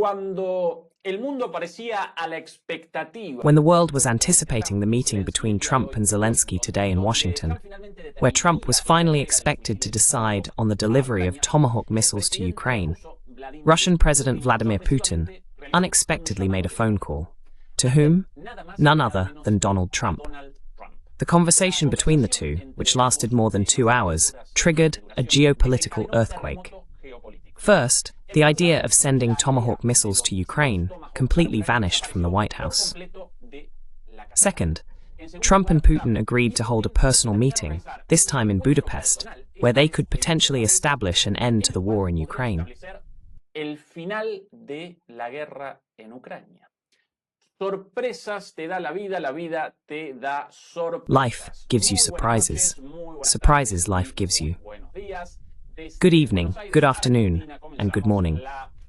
When the world was anticipating the meeting between Trump and Zelensky today in Washington, where Trump was finally expected to decide on the delivery of Tomahawk missiles to Ukraine, Russian President Vladimir Putin unexpectedly made a phone call. To whom? None other than Donald Trump. The conversation between the two, which lasted more than 2 hours, triggered a geopolitical earthquake. First, the idea of sending Tomahawk missiles to Ukraine completely vanished from the White House. Second, Trump and Putin agreed to hold a personal meeting, this time in Budapest, where they could potentially establish an end to the war in Ukraine. Life gives you surprises. Surprises life gives you. Good evening, good afternoon, and good morning.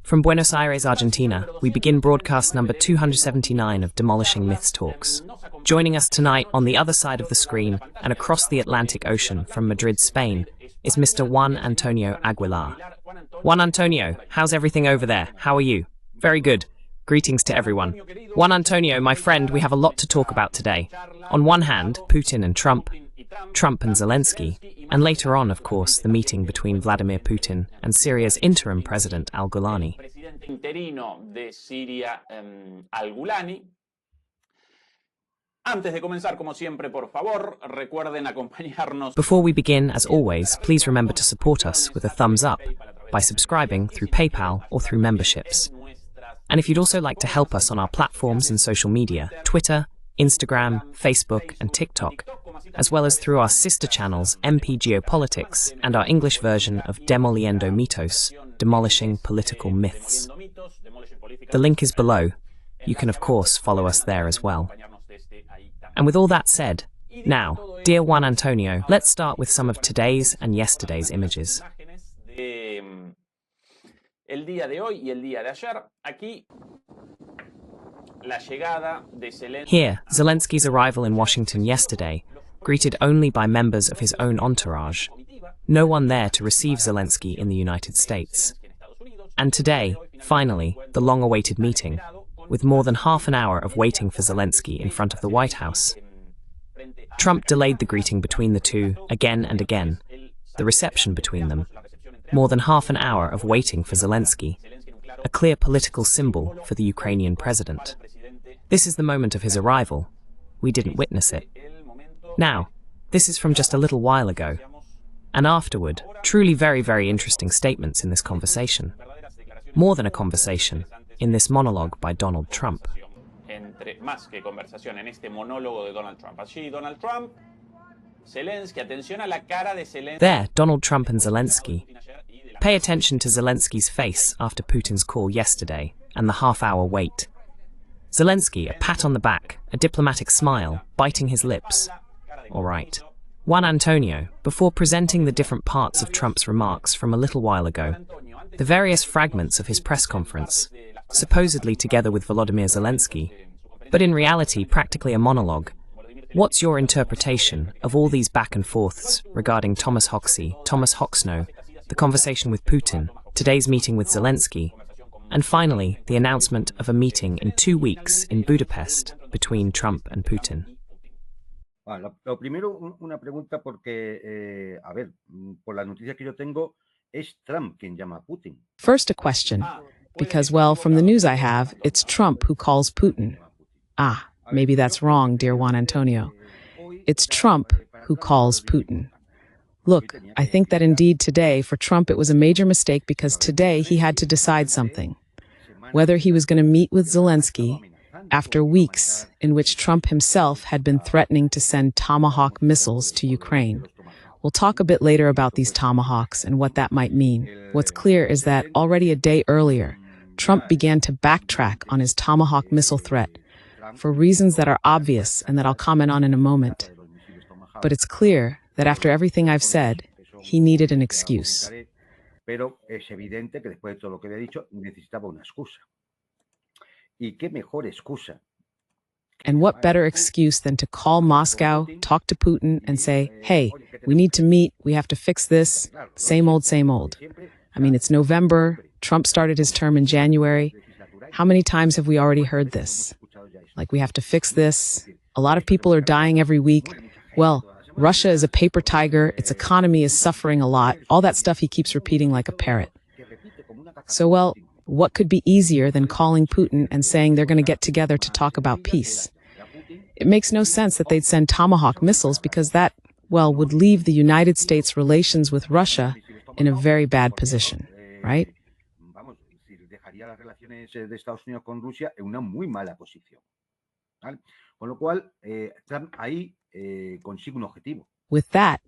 From Buenos Aires, Argentina, we begin broadcast number 279 of Demolishing Myths Talks. Joining us tonight on the other side of the screen and across the Atlantic Ocean from Madrid, Spain, is Mr. Juan Antonio Aguilar. Juan Antonio, how's everything over there? How are you? Very good. Greetings to everyone. Juan Antonio, my friend, we have a lot to talk about today. On one hand, Putin and Trump and Zelensky, and later on, of course, the meeting between Vladimir Putin and Syria's interim president al-Gulani. Before we begin, as always, please remember to support us with a thumbs up by subscribing through PayPal or through memberships. And if you'd also like to help us on our platforms and social media, Twitter, Instagram, Facebook, and TikTok, as well as through our sister channels MP Geopolitics and our English version of Demoliendo mitos, Demolishing Political Myths. The link is below. You can of course follow us there as well. And with all that said, now, dear Juan Antonio, let's start with some of today's and yesterday's images. Here, Zelensky's arrival in Washington yesterday, greeted only by members of his own entourage. No one there to receive Zelensky in the United States. And today, finally, the long-awaited meeting, with more than half an hour of waiting for Zelensky in front of the White House. Trump delayed the greeting between the two again and again, the reception between them. More than half an hour of waiting for Zelensky, a clear political symbol for the Ukrainian president. This is the moment of his arrival. We didn't witness it. Now, this is from just a little while ago. And afterward, truly very, very interesting statements in this conversation. More than a conversation, in this monologue by Donald Trump. There, Donald Trump and Zelensky. Pay attention to Zelensky's face after Putin's call yesterday and the half-hour wait. Zelensky, a pat on the back, a diplomatic smile, biting his lips. All right. Juan Antonio, before presenting the different parts of Trump's remarks from a little while ago, the various fragments of his press conference, supposedly together with Volodymyr Zelensky, but in reality practically a monologue, what's your interpretation of all these back and forths regarding Thomas Hoxno, the conversation with Putin, today's meeting with Zelensky, and finally the announcement of a meeting in 2 weeks in Budapest between Trump and Putin? Lo primero, una pregunta porque, a ver, por la noticia que yo tengo, es Trump quien llama a Putin. First, a question, because, well, from the news I have, it's Trump who calls Putin. Ah, maybe that's wrong, dear Juan Antonio. It's Trump who calls Putin. Look, I think that indeed today, for Trump, it was a major mistake because today he had to decide something. Whether he was going to meet with Zelensky after weeks in which Trump himself had been threatening to send Tomahawk missiles to Ukraine. We'll talk a bit later about these Tomahawks and what that might mean. What's clear is that already a day earlier, Trump began to backtrack on his Tomahawk missile threat for reasons that are obvious and that I'll comment on in a moment. But it's clear that after everything I've said, he needed an excuse. Pero es evidente que después de todo lo que le he dicho, necesitaba una excusa. ¿Y qué mejor excusa? And what better excuse than to call Moscow, talk to Putin, and say, hey, we need to meet, we have to fix this, same old, same old. I mean, it's November, Trump started his term in January. How many times have we already heard this? Like, we have to fix this. A lot of people are dying every week. Well, Russia is a paper tiger, its economy is suffering a lot, all that stuff he keeps repeating like a parrot. So, well, what could be easier than calling Putin and saying they're going to get together to talk about peace? It makes no sense that they'd send Tomahawk missiles because that, well, would leave the United States' relations with Russia in a very bad position, right? With that,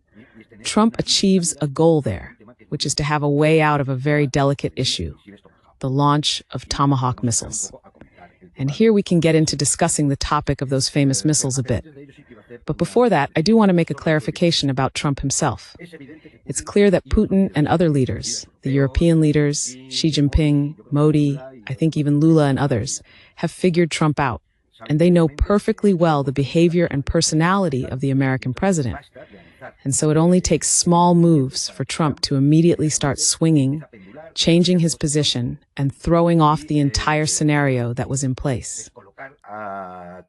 Trump achieves a goal there, which is to have a way out of a very delicate issue, the launch of Tomahawk missiles. And here we can get into discussing the topic of those famous missiles a bit. But before that, I do want to make a clarification about Trump himself. It's clear that Putin and other leaders, the European leaders, Xi Jinping, Modi, I think even Lula and others, have figured Trump out. And they know perfectly well the behavior and personality of the American president. And so it only takes small moves for Trump to immediately start swinging, changing his position, and throwing off the entire scenario that was in place. Where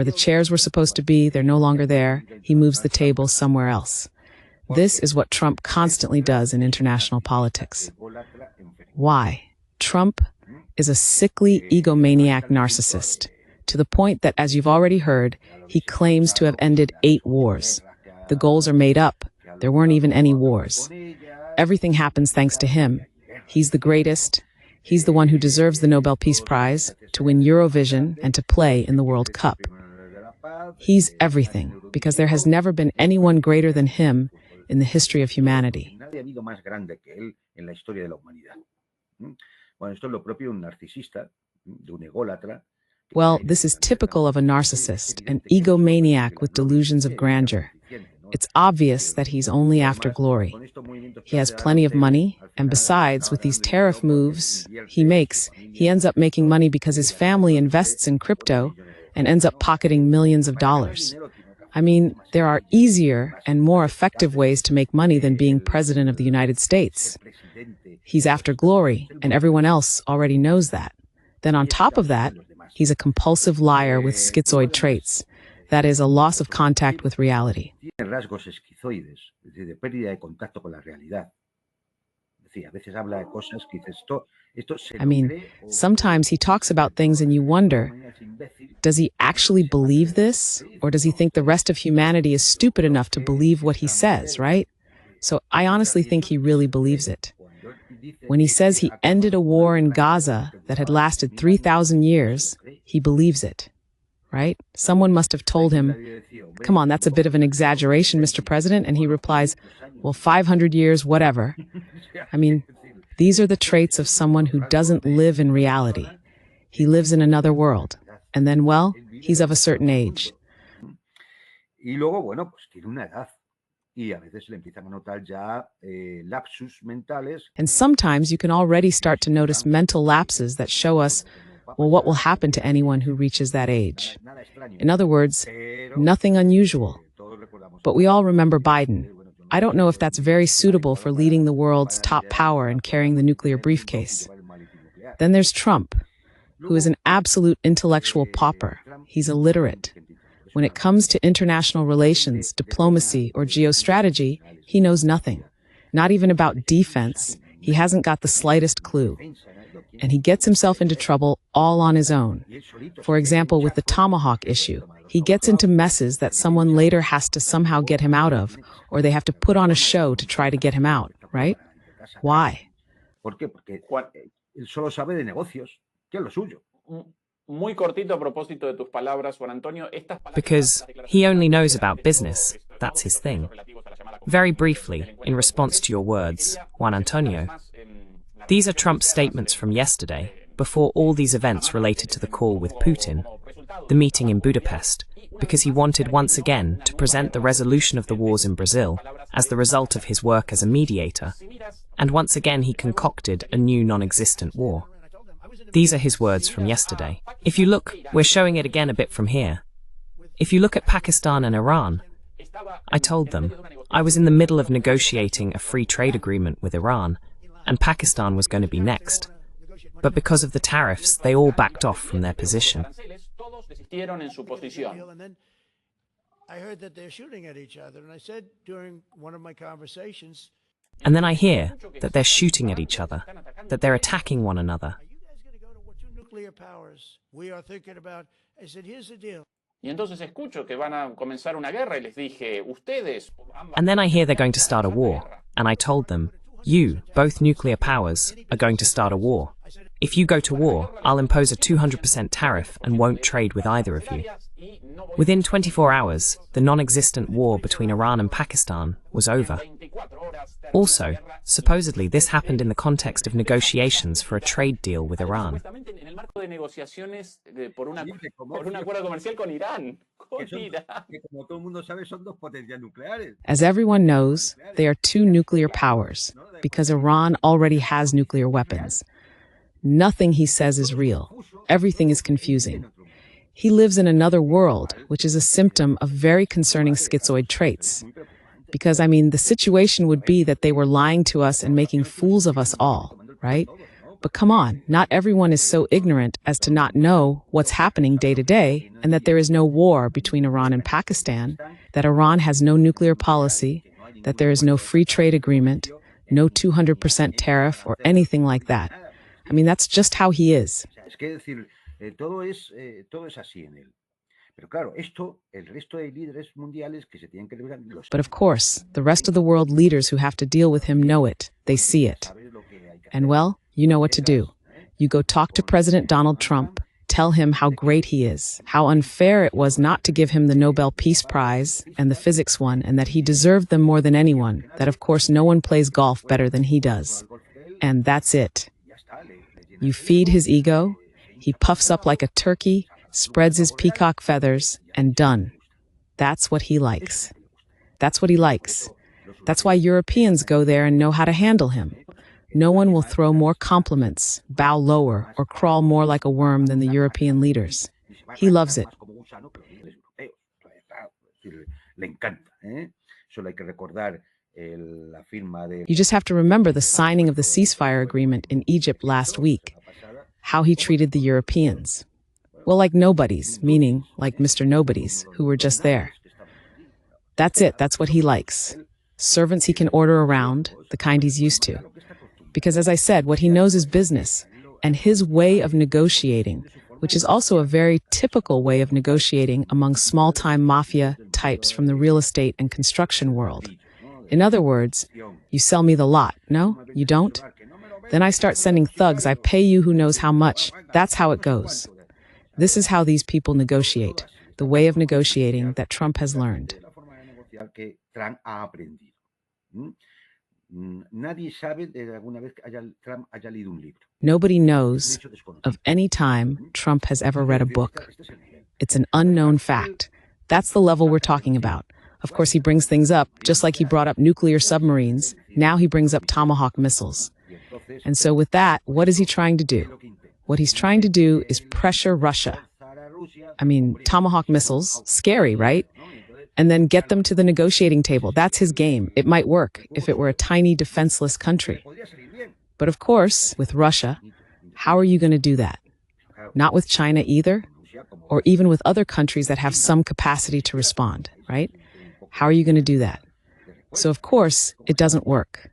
the chairs were supposed to be, they're no longer there. He moves the table somewhere else. This is what Trump constantly does in international politics. Why? Trump is a sickly egomaniac narcissist, to the point that, as you've already heard, he claims to have ended 8 wars. The goals are made up. There weren't even any wars. Everything happens thanks to him. He's the greatest. He's the one who deserves the Nobel Peace Prize, to win Eurovision, and to play in the World Cup. He's everything, because there has never been anyone greater than him in the history of humanity. Well, this is typical of a narcissist, an egomaniac with delusions of grandeur. It's obvious that he's only after glory. He has plenty of money, and besides, with these tariff moves he makes, he ends up making money because his family invests in crypto and ends up pocketing millions of dollars. I mean, there are easier and more effective ways to make money than being president of the United States. He's after glory, and everyone else already knows that. Then on top of that, he's a compulsive liar with schizoid traits. That is, a loss of contact with reality. I mean, sometimes he talks about things and you wonder, does he actually believe this? Or does he think the rest of humanity is stupid enough to believe what he says, right? So I honestly think he really believes it. When he says he ended a war in Gaza that had lasted 3,000 years, he believes it, right? Someone must have told him, come on, that's a bit of an exaggeration, Mr. President. And he replies, well, 500 years, whatever. I mean, these are the traits of someone who doesn't live in reality. He lives in another world. And then, well, he's of a certain age. And sometimes you can already start to notice mental lapses that show us, well, what will happen to anyone who reaches that age. In other words, nothing unusual. But we all remember Biden. I don't know if that's very suitable for leading the world's top power and carrying the nuclear briefcase. Then there's Trump, who is an absolute intellectual pauper. He's illiterate. When it comes to international relations, diplomacy, or geostrategy, he knows nothing. Not even about defense. He hasn't got the slightest clue. and he gets himself into trouble all on his own. For example, with the Tomahawk issue, he gets into messes that someone later has to somehow get him out of, or they have to put on a show to try to get him out, right? Why? Because he only knows about business. That's his thing. Very briefly, in response to your words, Juan Antonio, these are Trump's statements from yesterday, before all these events related to the call with Putin, the meeting in Budapest, because he wanted once again to present the resolution of the wars in Brazil as the result of his work as a mediator, and once again he concocted a new non-existent war. These are his words from yesterday. If you look, we're showing it again a bit from here. If you look at Pakistan and Iran, I told them I was in the middle of negotiating a free trade agreement with Iran, and Pakistan was going to be next. But because of the tariffs, they all backed off from their position. I heard that they're shooting at each other, and I said during one of my conversations... And then I hear that they're shooting at each other, that they're attacking one another. Are you guys going to go to what two nuclear powers we are thinking about? I said, here's the deal. And then I hear they're going to start a war, and I told them, you, both nuclear powers, are going to start a war. If you go to war, I'll impose a 200% tariff and won't trade with either of you. Within 24 hours, the non-existent war between Iran and Pakistan was over. Also, supposedly this happened in the context of negotiations for a trade deal with Iran. As everyone knows, they are two nuclear powers, because Iran already has nuclear weapons. Nothing he says is real. Everything is confusing. He lives in another world, which is a symptom of very concerning schizoid traits. Because, the situation would be that they were lying to us and making fools of us all, right? But come on, not everyone is so ignorant as to not know what's happening day to day, and that there is no war between Iran and Pakistan, that Iran has no nuclear policy, that there is no free trade agreement, no 200% tariff or anything like that. That's just how he is. But of course, the rest of the world leaders who have to deal with him know it. They see it. And well, you know what to do. You go talk to President Donald Trump, tell him how great he is, how unfair it was not to give him the Nobel Peace Prize and the physics one, and that he deserved them more than anyone, that of course no one plays golf better than he does. And that's it. You feed his ego, he puffs up like a turkey, spreads his peacock feathers, and done. That's what he likes. That's what he likes. That's why Europeans go there and know how to handle him. No one will throw more compliments, bow lower, or crawl more like a worm than the European leaders. He loves it. You just have to remember the signing of the ceasefire agreement in Egypt last week, how he treated the Europeans. Well, like nobodies, meaning like Mr. Nobodies, who were just there. That's it, that's what he likes. Servants he can order around, the kind he's used to. Because as I said, what he knows is business, and his way of negotiating, which is also a very typical way of negotiating among small-time mafia types from the real estate and construction world. In other words, you sell me the lot, no? You don't? Then I start sending thugs, I pay you who knows how much. That's how it goes. This is how these people negotiate, the way of negotiating that Trump has learned. Nobody knows of any time Trump has ever read a book. It's an unknown fact. That's the level we're talking about. Of course, he brings things up, just like he brought up nuclear submarines. Now he brings up Tomahawk missiles. And so with that, what is he trying to do? What he's trying to do is pressure Russia. Tomahawk missiles, scary, right? And then get them to the negotiating table. That's his game. It might work if it were a tiny, defenseless country. But of course, with Russia, how are you going to do that? Not with China either, or even with other countries that have some capacity to respond, right? How are you going to do that? So of course, it doesn't work.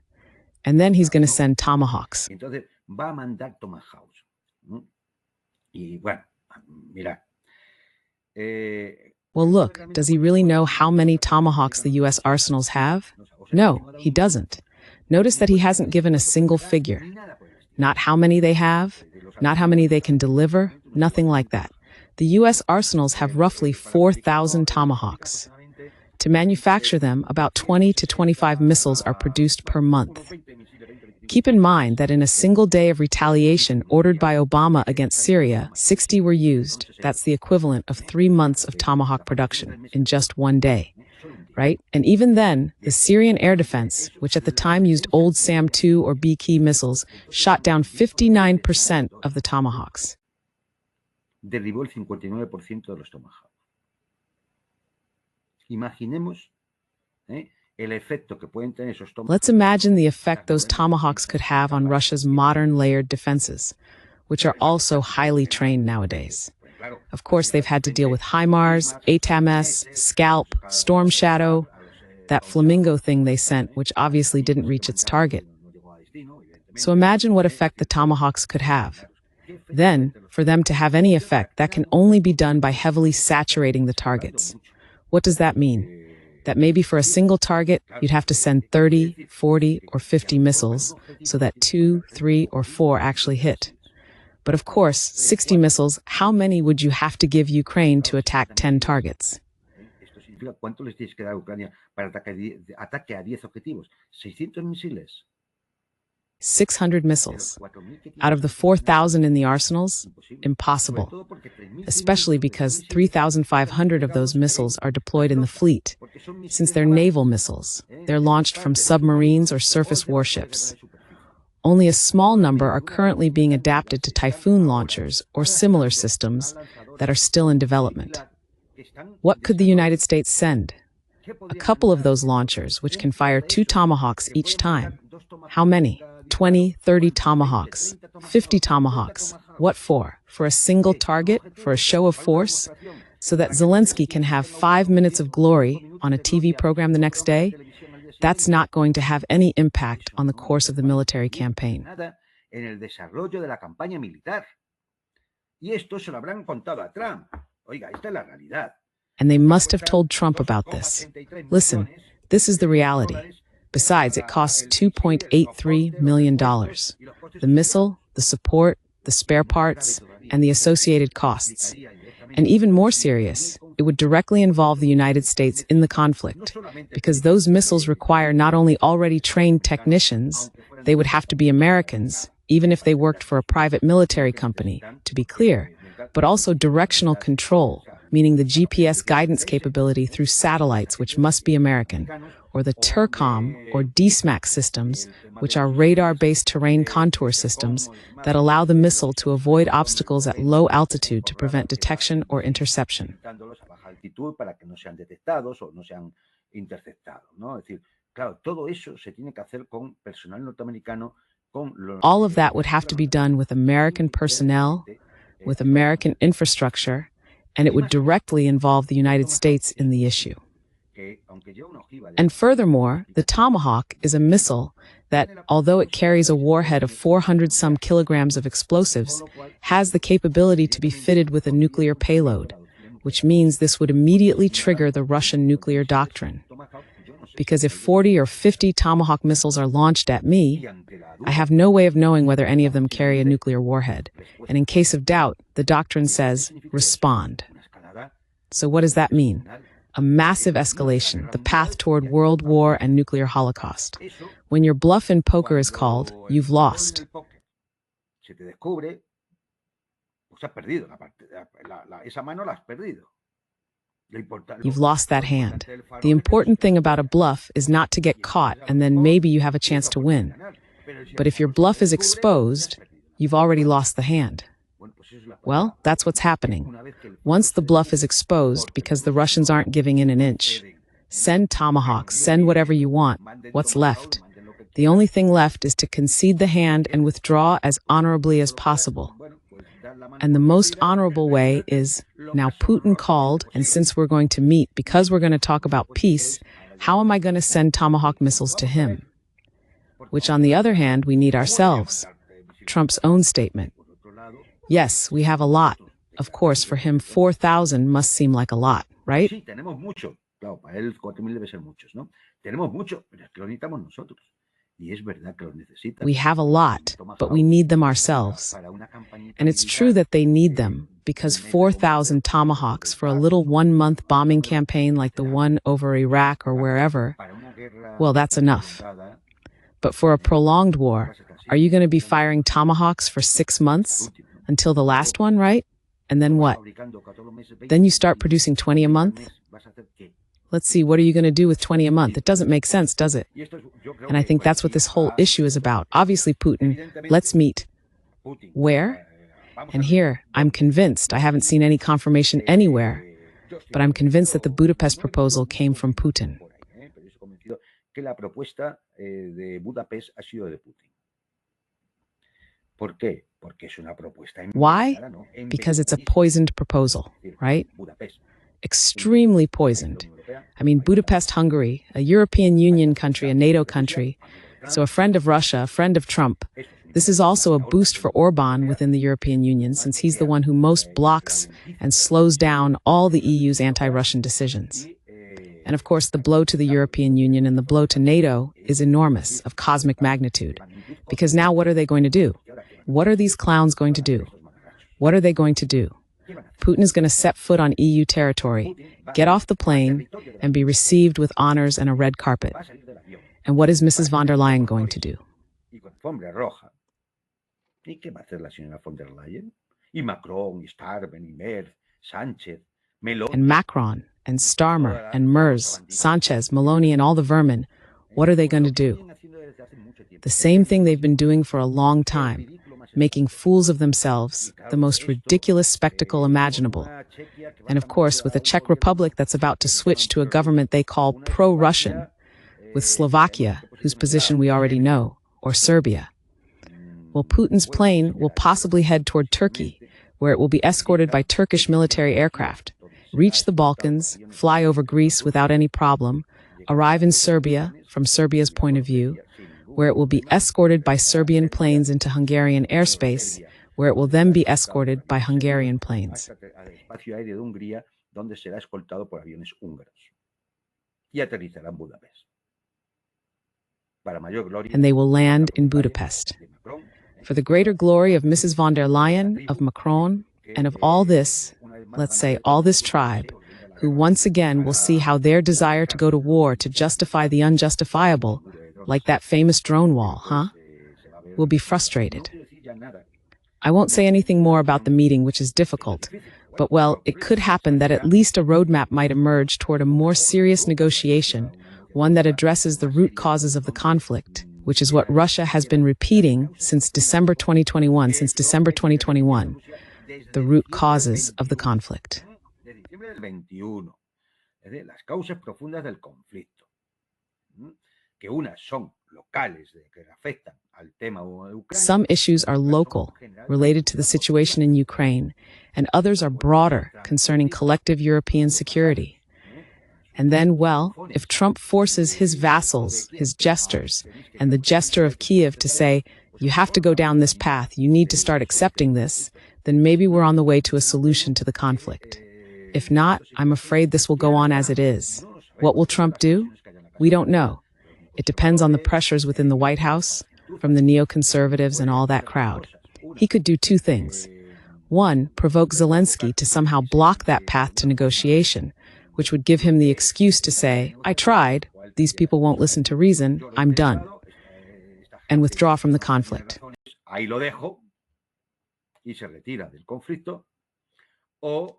And then he's going to send tomahawks. va a mandar Tomahawks. Y bueno, mira. Well, look, does he really know how many Tomahawks the U.S. arsenals have? No, he doesn't. Notice that he hasn't given a single figure. Not how many they have, not how many they can deliver, nothing like that. The U.S. arsenals have roughly 4,000 Tomahawks. To manufacture them, about 20 to 25 missiles are produced per month. Keep in mind that in a single day of retaliation ordered by Obama against Syria, 60 were used. That's the equivalent of 3 months of Tomahawk production in just one day, right? And even then, the Syrian air defense, which at the time used old SAM-2 or B-key missiles, shot down 59% of the Tomahawks. Derribó el 59% de los Tomahawks. Imaginemos, let's imagine the effect those Tomahawks could have on Russia's modern layered defenses, which are also highly trained nowadays. Of course, they've had to deal with HIMARS, ATAMS, Scalp, Storm Shadow, that flamingo thing they sent, which obviously didn't reach its target. So imagine what effect the Tomahawks could have. Then, for them to have any effect, that can only be done by heavily saturating the targets. What does that mean? That maybe for a single target, you'd have to send 30, 40, or 50 missiles so that 2, 3, or 4 actually hit. But of course, 60 missiles, how many would you have to give Ukraine to attack 10 targets? 600 missiles. Out of the 4,000 in the arsenals? Impossible. Especially because 3,500 of those missiles are deployed in the fleet. Since they're naval missiles, they're launched from submarines or surface warships. Only a small number are currently being adapted to Typhoon launchers or similar systems that are still in development. What could the United States send? A couple of those launchers, which can fire 2 Tomahawks each time. How many? 20, 30 Tomahawks, 50 Tomahawks. What for? For a single target? For a show of force? So that Zelensky can have 5 minutes of glory on a TV program the next day? That's not going to have any impact on the course of the military campaign. And they must have told Trump about this. Listen, this is the reality. Besides, it costs $2.83 million. The missile, the support, the spare parts, and the associated costs. And even more serious, it would directly involve the United States in the conflict, because those missiles require not only already trained technicians, they would have to be Americans, even if they worked for a private military company, to be clear, but also directional control, meaning the GPS guidance capability through satellites, which must be American, or the TERCOM or DSMAC systems, which are radar-based terrain contour systems that allow the missile to avoid obstacles at low altitude to prevent detection or interception. All of that would have to be done with American personnel, with American infrastructure, and it would directly involve the United States in the issue. And furthermore, the Tomahawk is a missile that, although it carries a warhead of 400-some kilograms of explosives, has the capability to be fitted with a nuclear payload, which means this would immediately trigger the Russian nuclear doctrine. Because if 40 or 50 Tomahawk missiles are launched at me, I have no way of knowing whether any of them carry a nuclear warhead. And in case of doubt, the doctrine says, respond. So what does that mean? A massive escalation, the path toward world war and nuclear holocaust. When your bluff in poker is called, you've lost. You've lost that hand. The important thing about a bluff is not to get caught and then maybe you have a chance to win. But if your bluff is exposed, you've already lost the hand. Well, that's what's happening. Once the bluff is exposed, because the Russians aren't giving in an inch, send Tomahawks, send whatever you want. What's left? The only thing left is to concede the hand and withdraw as honorably as possible. And the most honorable way is, now Putin called, and since we're going to meet, because we're going to talk about peace, how am I going to send Tomahawk missiles to him? Which, on the other hand, we need ourselves. Trump's own statement. Yes, we have a lot. Of course, for him, 4,000 must seem like a lot, right? Sí, tenemos mucho. Claro, para él 4.000 debe ser muchos, ¿no? Tenemos mucho, pero es que lo necesitamos nosotros. Y es verdad que lo necesitan. We have a lot, but we need them ourselves. And it's true that they need them, because 4,000 tomahawks for a little one-month bombing campaign like the one over Iraq or wherever, well, that's enough. But for a prolonged war, are you going to be firing tomahawks for 6 months? Until the last one, right? And then what? Then you start producing 20 a month? Let's see, what are you going to do with 20 a month? It doesn't make sense, does it? And I think that's what this whole issue is about. Obviously, Putin, let's meet. Where? And here, I'm convinced, I haven't seen any confirmation anywhere, but I'm convinced that the Budapest proposal came from Putin. Why? Because it's a poisoned proposal, right? Extremely poisoned. I mean, Budapest, Hungary, a European Union country, a NATO country, so a friend of Russia, a friend of Trump. This is also a boost for Orban within the European Union, since he's the one who most blocks and slows down all the EU's anti-Russian decisions. And of course, the blow to the European Union and the blow to NATO is enormous, of cosmic magnitude. Because now what are they going to do? What are these clowns going to do? What are they going to do? Putin is going to set foot on EU territory, get off the plane, and be received with honors and a red carpet. And what is Mrs. von der Leyen going to do? And Macron, and Starmer, and Merz, Sanchez, Meloni, and all the vermin, what are they going to do? The same thing they've been doing for a long time, making fools of themselves, the most ridiculous spectacle imaginable. And of course, with a Czech Republic that's about to switch to a government they call pro-Russian, with Slovakia, whose position we already know, or Serbia. Well, Putin's plane will possibly head toward Turkey, where it will be escorted by Turkish military aircraft, reach the Balkans, fly over Greece without any problem, arrive in Serbia, from Serbia's point of view, where it will be escorted by Serbian planes into Hungarian airspace, where it will then be escorted by Hungarian planes. And they will land in Budapest. For the greater glory of Mrs. von der Leyen, of Macron, and of all this, let's say all this tribe, who once again will see how their desire to go to war to justify the unjustifiable, like that famous drone wall, will be frustrated. I won't say anything more about the meeting, which is difficult, but well, it could happen that at least a roadmap might emerge toward a more serious negotiation, one that addresses the root causes of the conflict, which is what Russia has been repeating since December 2021, the root causes of the conflict. Some issues are local, related to the situation in Ukraine, and others are broader, concerning collective European security. And then, well, if Trump forces his vassals, his jesters, and the jester of Kiev to say, you have to go down this path, you need to start accepting this, then maybe we're on the way to a solution to the conflict. If not, I'm afraid this will go on as it is. What will Trump do? We don't know. It depends on the pressures within the White House, from the neoconservatives and all that crowd. He could do two things. One, provoke Zelensky to somehow block that path to negotiation, which would give him the excuse to say, I tried, these people won't listen to reason, I'm done, and withdraw from the conflict. Or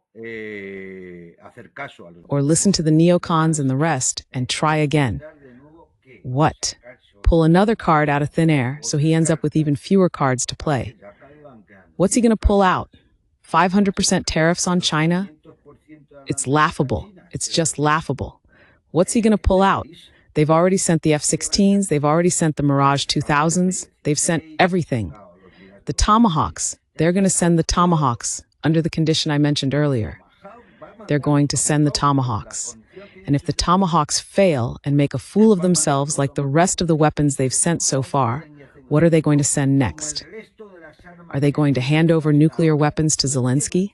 listen to the neocons and the rest and try again. What? Pull another card out of thin air so he ends up with even fewer cards to play. What's he going to pull out? 500% tariffs on China? It's laughable. It's just laughable. What's he going to pull out? They've already sent the F-16s. They've already sent the Mirage 2000s. They've sent everything. The Tomahawks. They're going to send the Tomahawks under the condition I mentioned earlier. They're going to send the Tomahawks. And if the Tomahawks fail and make a fool of themselves like the rest of the weapons they've sent so far, what are they going to send next? Are they going to hand over nuclear weapons to Zelensky?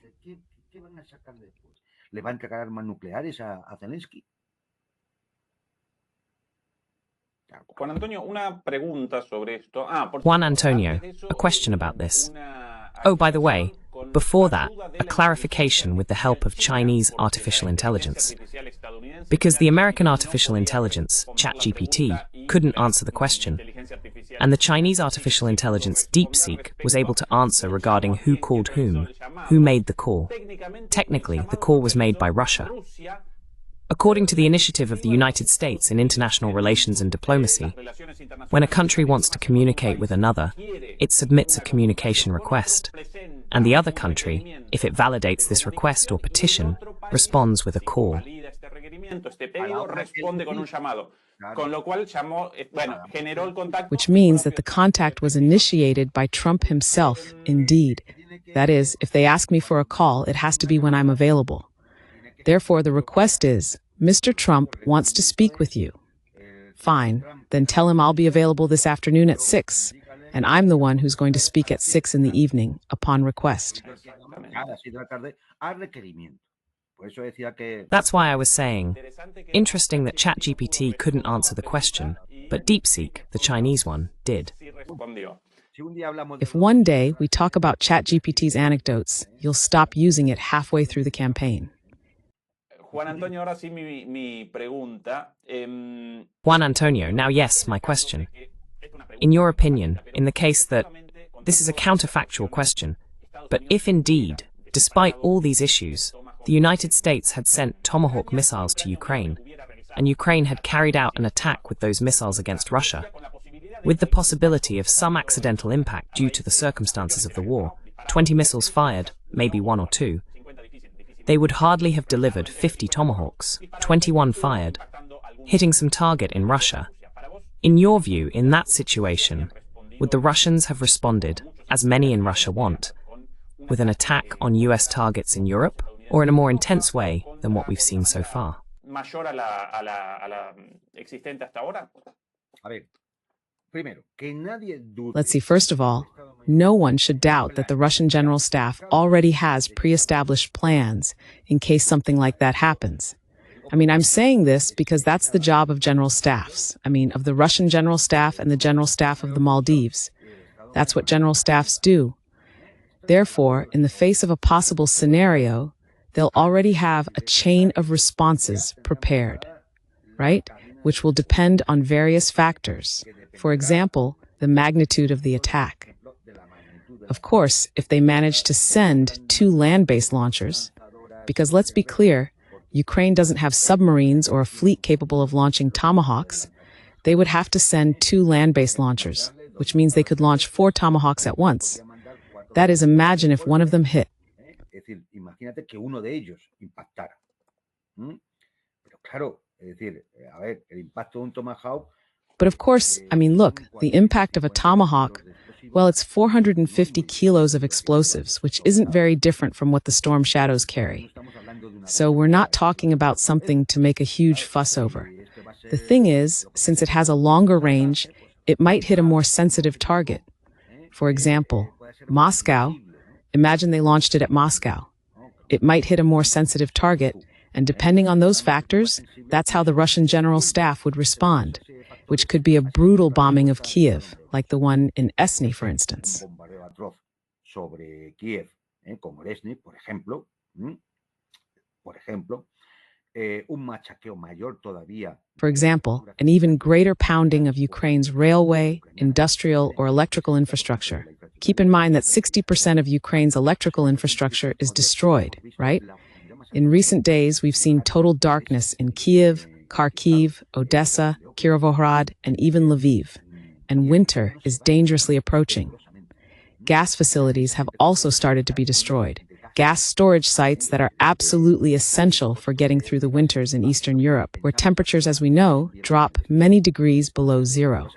¿Le va a entregar armas nucleares a Zelensky? Juan Antonio, una pregunta sobre esto. Juan Antonio, a question about this. Oh, by the way, before that, a clarification with the help of Chinese artificial intelligence. Because the American artificial intelligence, ChatGPT, couldn't answer the question, and the Chinese artificial intelligence DeepSeek was able to answer regarding who called whom, who made the call. Technically, the call was made by Russia. According to the initiative of the United States in international relations and diplomacy, when a country wants to communicate with another, it submits a communication request, and the other country, if it validates this request or petition, responds with a call. Which means that the contact was initiated by Trump himself, indeed. That is, if they ask me for a call, it has to be when I'm available. Therefore, the request is, Mr. Trump wants to speak with you. Fine, then tell him I'll be available this afternoon at 6, and I'm the one who's going to speak at 6 in the evening, upon request. That's why I was saying, interesting that ChatGPT couldn't answer the question, but DeepSeek, the Chinese one, did. If one day we talk about ChatGPT's anecdotes, you'll stop using it halfway through the campaign. Juan Antonio, ahora sí mi pregunta. Juan Antonio, now yes, my question. In your opinion, in the case that, this is a counterfactual question, but if indeed, despite all these issues, the United States had sent Tomahawk missiles to Ukraine, and Ukraine had carried out an attack with those missiles against Russia, with the possibility of some accidental impact due to the circumstances of the war, 20 missiles fired, maybe 1 or 2, they would hardly have delivered 50 Tomahawks, 21 fired, hitting some target in Russia. In your view, in that situation, would the Russians have responded, as many in Russia want, with an attack on US targets in Europe, or in a more intense way than what we've seen so far? Let's see, first of all, no one should doubt that the Russian General Staff already has pre-established plans in case something like that happens. I mean, I'm saying this because that's the job of general staffs. I mean, of the Russian General Staff and the General Staff of the Maldives. That's what general staffs do. Therefore, in the face of a possible scenario, they'll already have a chain of responses prepared, right? Which will depend on various factors. For example, the magnitude of the attack. Of course, if they manage to send 2 land-based launchers, because let's be clear, Ukraine doesn't have submarines or a fleet capable of launching Tomahawks, they would have to send 2 land-based launchers, which means they could launch 4 Tomahawks at once. That is, imagine if one of them hit. But of course, I mean, look, the impact of a Tomahawk, well, it's 450 kilos of explosives, which isn't very different from what the Storm Shadows carry. So we're not talking about something to make a huge fuss over. The thing is, since it has a longer range, it might hit a more sensitive target. For example, Moscow, imagine they launched it at Moscow. It might hit a more sensitive target, and depending on those factors, that's how the Russian General Staff would respond, which could be a brutal bombing of Kiev, like the one in Esny, for instance. For example, an even greater pounding of Ukraine's railway, industrial, or electrical infrastructure. Keep in mind that 60% of Ukraine's electrical infrastructure is destroyed, right? In recent days, we've seen total darkness in Kiev, Kharkiv, Odessa, Kirovohrad, and even Lviv. And winter is dangerously approaching. Gas facilities have also started to be destroyed. Gas storage sites that are absolutely essential for getting through the winters in Eastern Europe, where temperatures, as we know, drop many degrees below 0.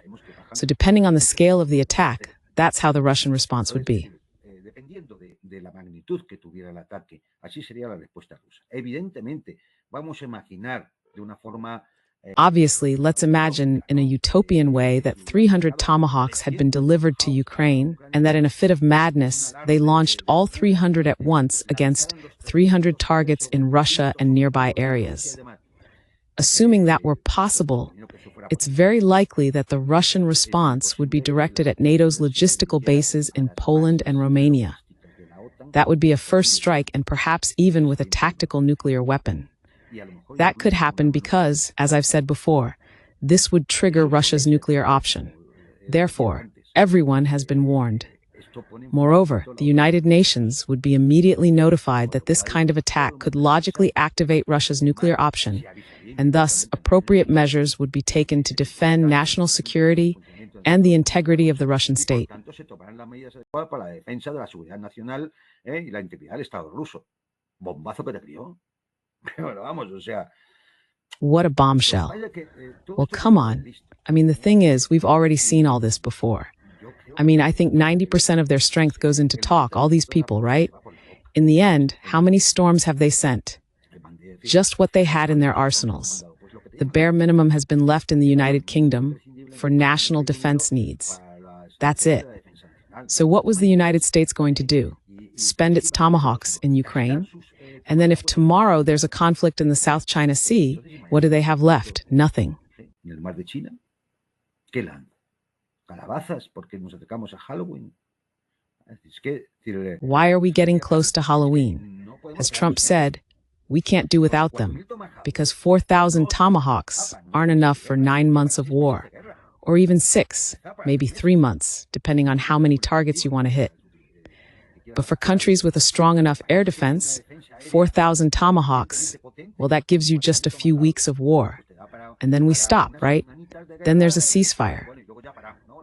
So depending on the scale of the attack, that's how the Russian response would be. Obviously, let's imagine in a utopian way that 300 Tomahawks had been delivered to Ukraine and that in a fit of madness, they launched all 300 at once against 300 targets in Russia and nearby areas. Assuming that were possible, it's very likely that the Russian response would be directed at NATO's logistical bases in Poland and Romania. That would be a first strike and perhaps even with a tactical nuclear weapon. That could happen because, as I've said before, this would trigger Russia's nuclear option. Therefore, everyone has been warned. Moreover, the United Nations would be immediately notified that this kind of attack could logically activate Russia's nuclear option, and thus appropriate measures would be taken to defend national security and the integrity of the Russian state. What a bombshell. Well, come on. I mean, the thing is, we've already seen all this before. I mean, I think 90% of their strength goes into talk, all these people, right? In the end, how many storms have they sent? Just what they had in their arsenals. The bare minimum has been left in the United Kingdom for national defense needs. That's it. So what was the United States going to do? Spend its Tomahawks in Ukraine? And then if tomorrow there's a conflict in the South China Sea, what do they have left? Nothing. Why are we getting close to Halloween? As Trump said, we can't do without them, because 4,000 Tomahawks aren't enough for 9 months of war, or even 6, maybe 3 months, depending on how many targets you want to hit. But for countries with a strong enough air defense, 4,000 Tomahawks, well, that gives you just a few weeks of war. And then we stop, right? Then there's a ceasefire.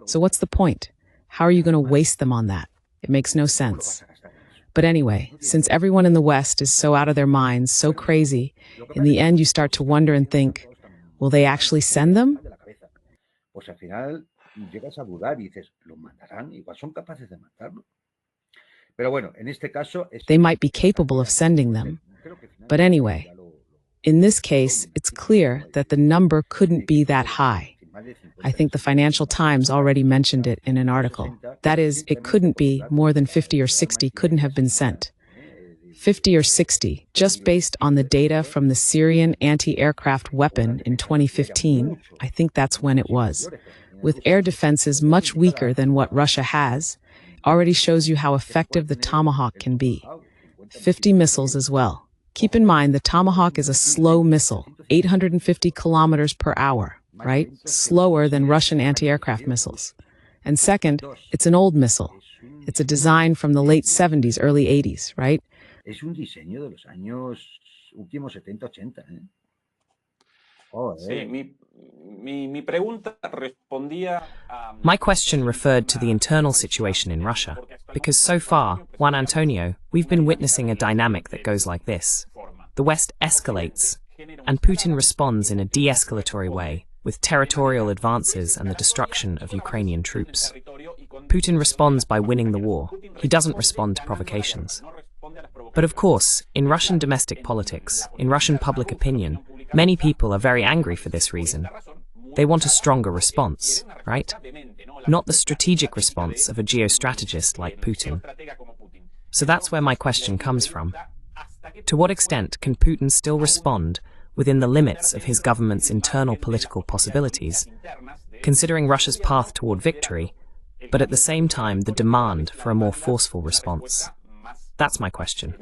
So what's the point? How are you going to waste them on that? It makes no sense. But anyway, since everyone in the West is so out of their minds, so crazy, in the end you start to wonder and think, will they actually send them? They might be capable of sending them. But anyway, in this case, it's clear that the number couldn't be that high. I think the Financial Times already mentioned it in an article. That is, it couldn't be more than 50 or 60 couldn't have been sent. 50 or 60, just based on the data from the Syrian anti-aircraft weapon in 2015, I think that's when it was. With air defenses much weaker than what Russia has, already shows you how effective the Tomahawk can be. 50 missiles as well. Keep in mind the Tomahawk is a slow missile, 850 kilometers per hour, right? Slower than Russian anti-aircraft missiles. And second, it's an old missile. It's a design from the late 70s, early 80s, right? My question referred to the internal situation in Russia, because so far, Juan Antonio, we've been witnessing a dynamic that goes like this. The West escalates, and Putin responds in a de-escalatory way, with territorial advances and the destruction of Ukrainian troops. Putin responds by winning the war. He doesn't respond to provocations. But of course, in Russian domestic politics, in Russian public opinion, many people are very angry for this reason. They want a stronger response, right? Not the strategic response of a geostrategist like Putin. So that's where my question comes from. To what extent can Putin still respond within the limits of his government's internal political possibilities, considering Russia's path toward victory, but at the same time the demand for a more forceful response? That's my question.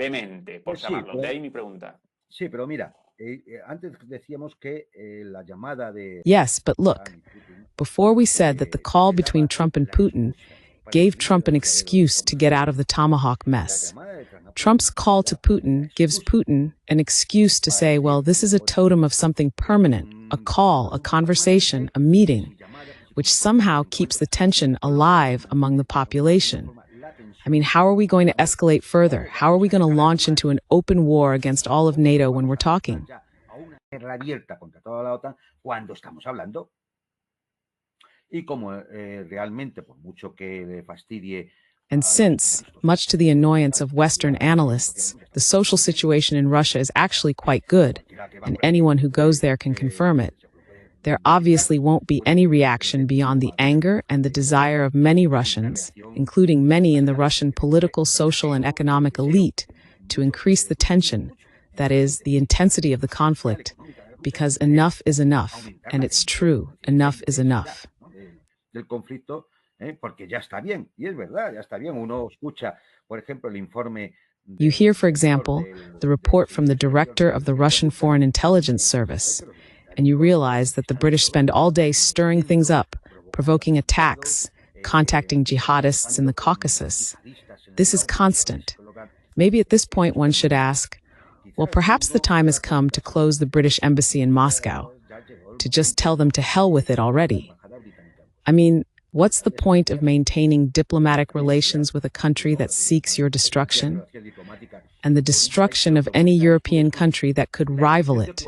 Yes, but look, before we said that the call between Trump and Putin gave Trump an excuse to get out of the Tomahawk mess. Trump's call to Putin gives Putin an excuse to say, well, this is a totem of something permanent, a call, a conversation, a meeting, which somehow keeps the tension alive among the population. I mean, how are we going to escalate further? How are we going to launch into an open war against all of NATO when we're talking? And since, much to the annoyance of Western analysts, the social situation in Russia is actually quite good, and anyone who goes there can confirm it, there obviously won't be any reaction beyond the anger and the desire of many Russians, including many in the Russian political, social, and economic elite, to increase the tension, that is, the intensity of the conflict, because enough is enough, and it's true, enough is enough. Del conflicto, porque ya está bien, y es verdad, ya está bien. Uno escucha, por ejemplo, el informe. You hear, for example, the report from the director of the Russian Foreign Intelligence Service, and you realize that the British spend all day stirring things up, provoking attacks, contacting jihadists in the Caucasus. This is constant. Maybe at this point one should ask, well, perhaps the time has come to close the British embassy in Moscow, to just tell them to hell with it already. I mean, what's the point of maintaining diplomatic relations with a country that seeks your destruction? And the destruction of any European country that could rival it.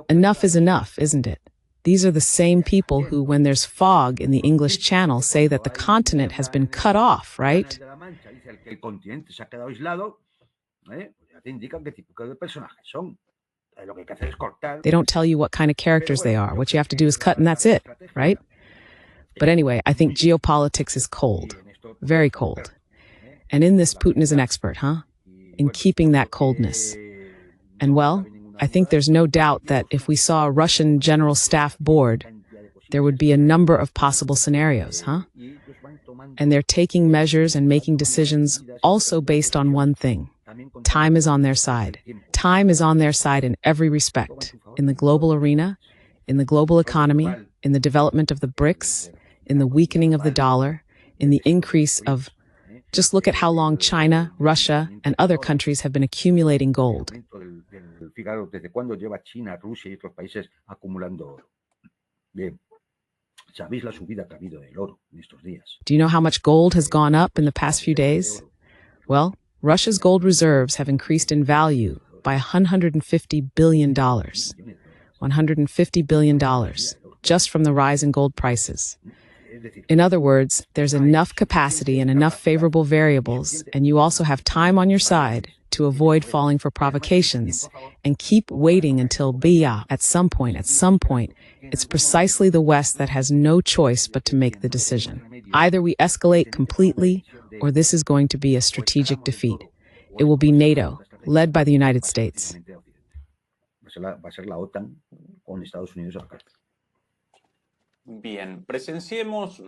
Enough is enough, isn't it? These are the same people who, when there's fog in the English Channel, say that the continent has been cut off, right? They don't tell you what kind of characters they are. What you have to do is cut and that's it, right? But anyway, I think geopolitics is cold, very cold. And in this, Putin is an expert, huh? In keeping that coldness. And well, I think there's no doubt that if we saw a Russian General Staff board, there would be a number of possible scenarios, huh? And they're taking measures and making decisions also based on one thing. Time is on their side. Time is on their side in every respect. In the global arena, in the global economy, in the development of the BRICS, in the weakening of the dollar, in the increase of... Just look at how long China, Russia, and other countries have been accumulating gold. Do you know how much gold has gone up in the past few days? Well, Russia's gold reserves have increased in value by $150 billion. $150 billion, just from the rise in gold prices. In other words, there's enough capacity and enough favorable variables, and you also have time on your side to avoid falling for provocations and keep waiting until at some point, it's precisely the West that has no choice but to make the decision. Either we escalate completely, or this is going to be a strategic defeat. It will be NATO, led by the United States. Bien, presenciemos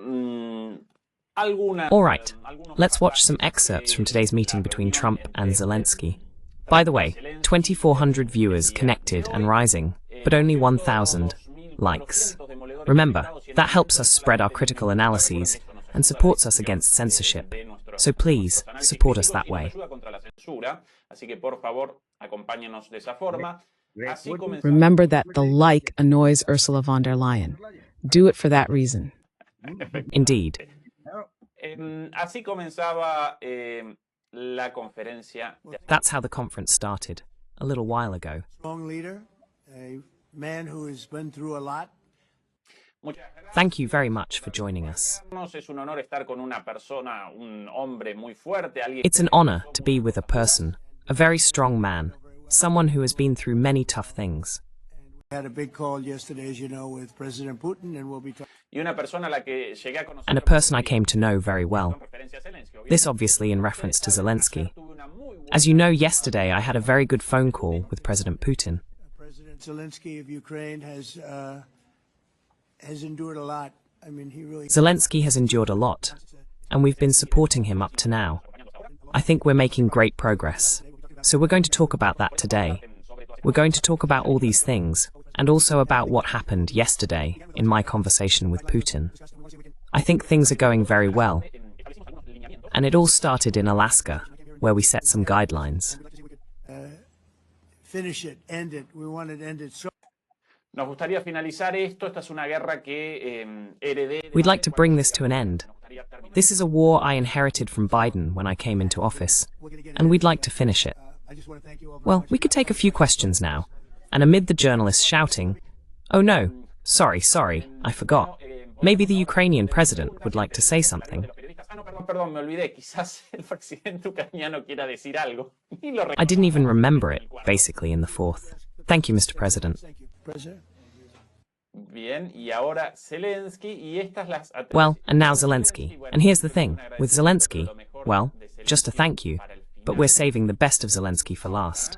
algunas... All right, let's watch some excerpts from today's meeting between Trump and Zelensky. By the way, 2,400 viewers connected and rising, but only 1,000 likes. Remember, that helps us spread our critical analyses and supports us against censorship. So please, support us that way. Remember that the like annoys Ursula von der Leyen. Do it for that reason. Indeed. That's how the conference started, a little while ago. Strong leader, a man who has been through a lot. Thank you very much for joining us. It's an honor to be with a person, a very strong man, someone who has been through many tough things. We had a big call yesterday, as you know, with President Putin, and we'll be talking. And a person I came to know very well. This obviously in reference to Zelensky. As you know, yesterday I had a very good phone call with President Putin. President Zelensky of Ukraine has endured a lot. I mean, Zelensky has endured a lot, and we've been supporting him up to now. I think we're making great progress. So we're going to talk about that today. We're going to talk about all these things, and also about what happened yesterday in my conversation with Putin. I think things are going very well. And it all started in Alaska, where we set some guidelines. Finish it, end it. We want it ended so. We'd like to bring this to an end. This is a war I inherited from Biden when I came into office, and we'd like to finish it. Well, we could take a few questions now, and amid the journalists shouting, "Oh no, sorry, I forgot. Maybe the Ukrainian president would like to say something." I didn't even remember it, basically, in the fourth. Thank you, Mr. President. Thank you, President. Bien, y ahora Zelensky, y estas las Well, and now Zelensky. And here's the thing, with Zelensky, well, just a thank you, but we're saving the best of Zelensky for last.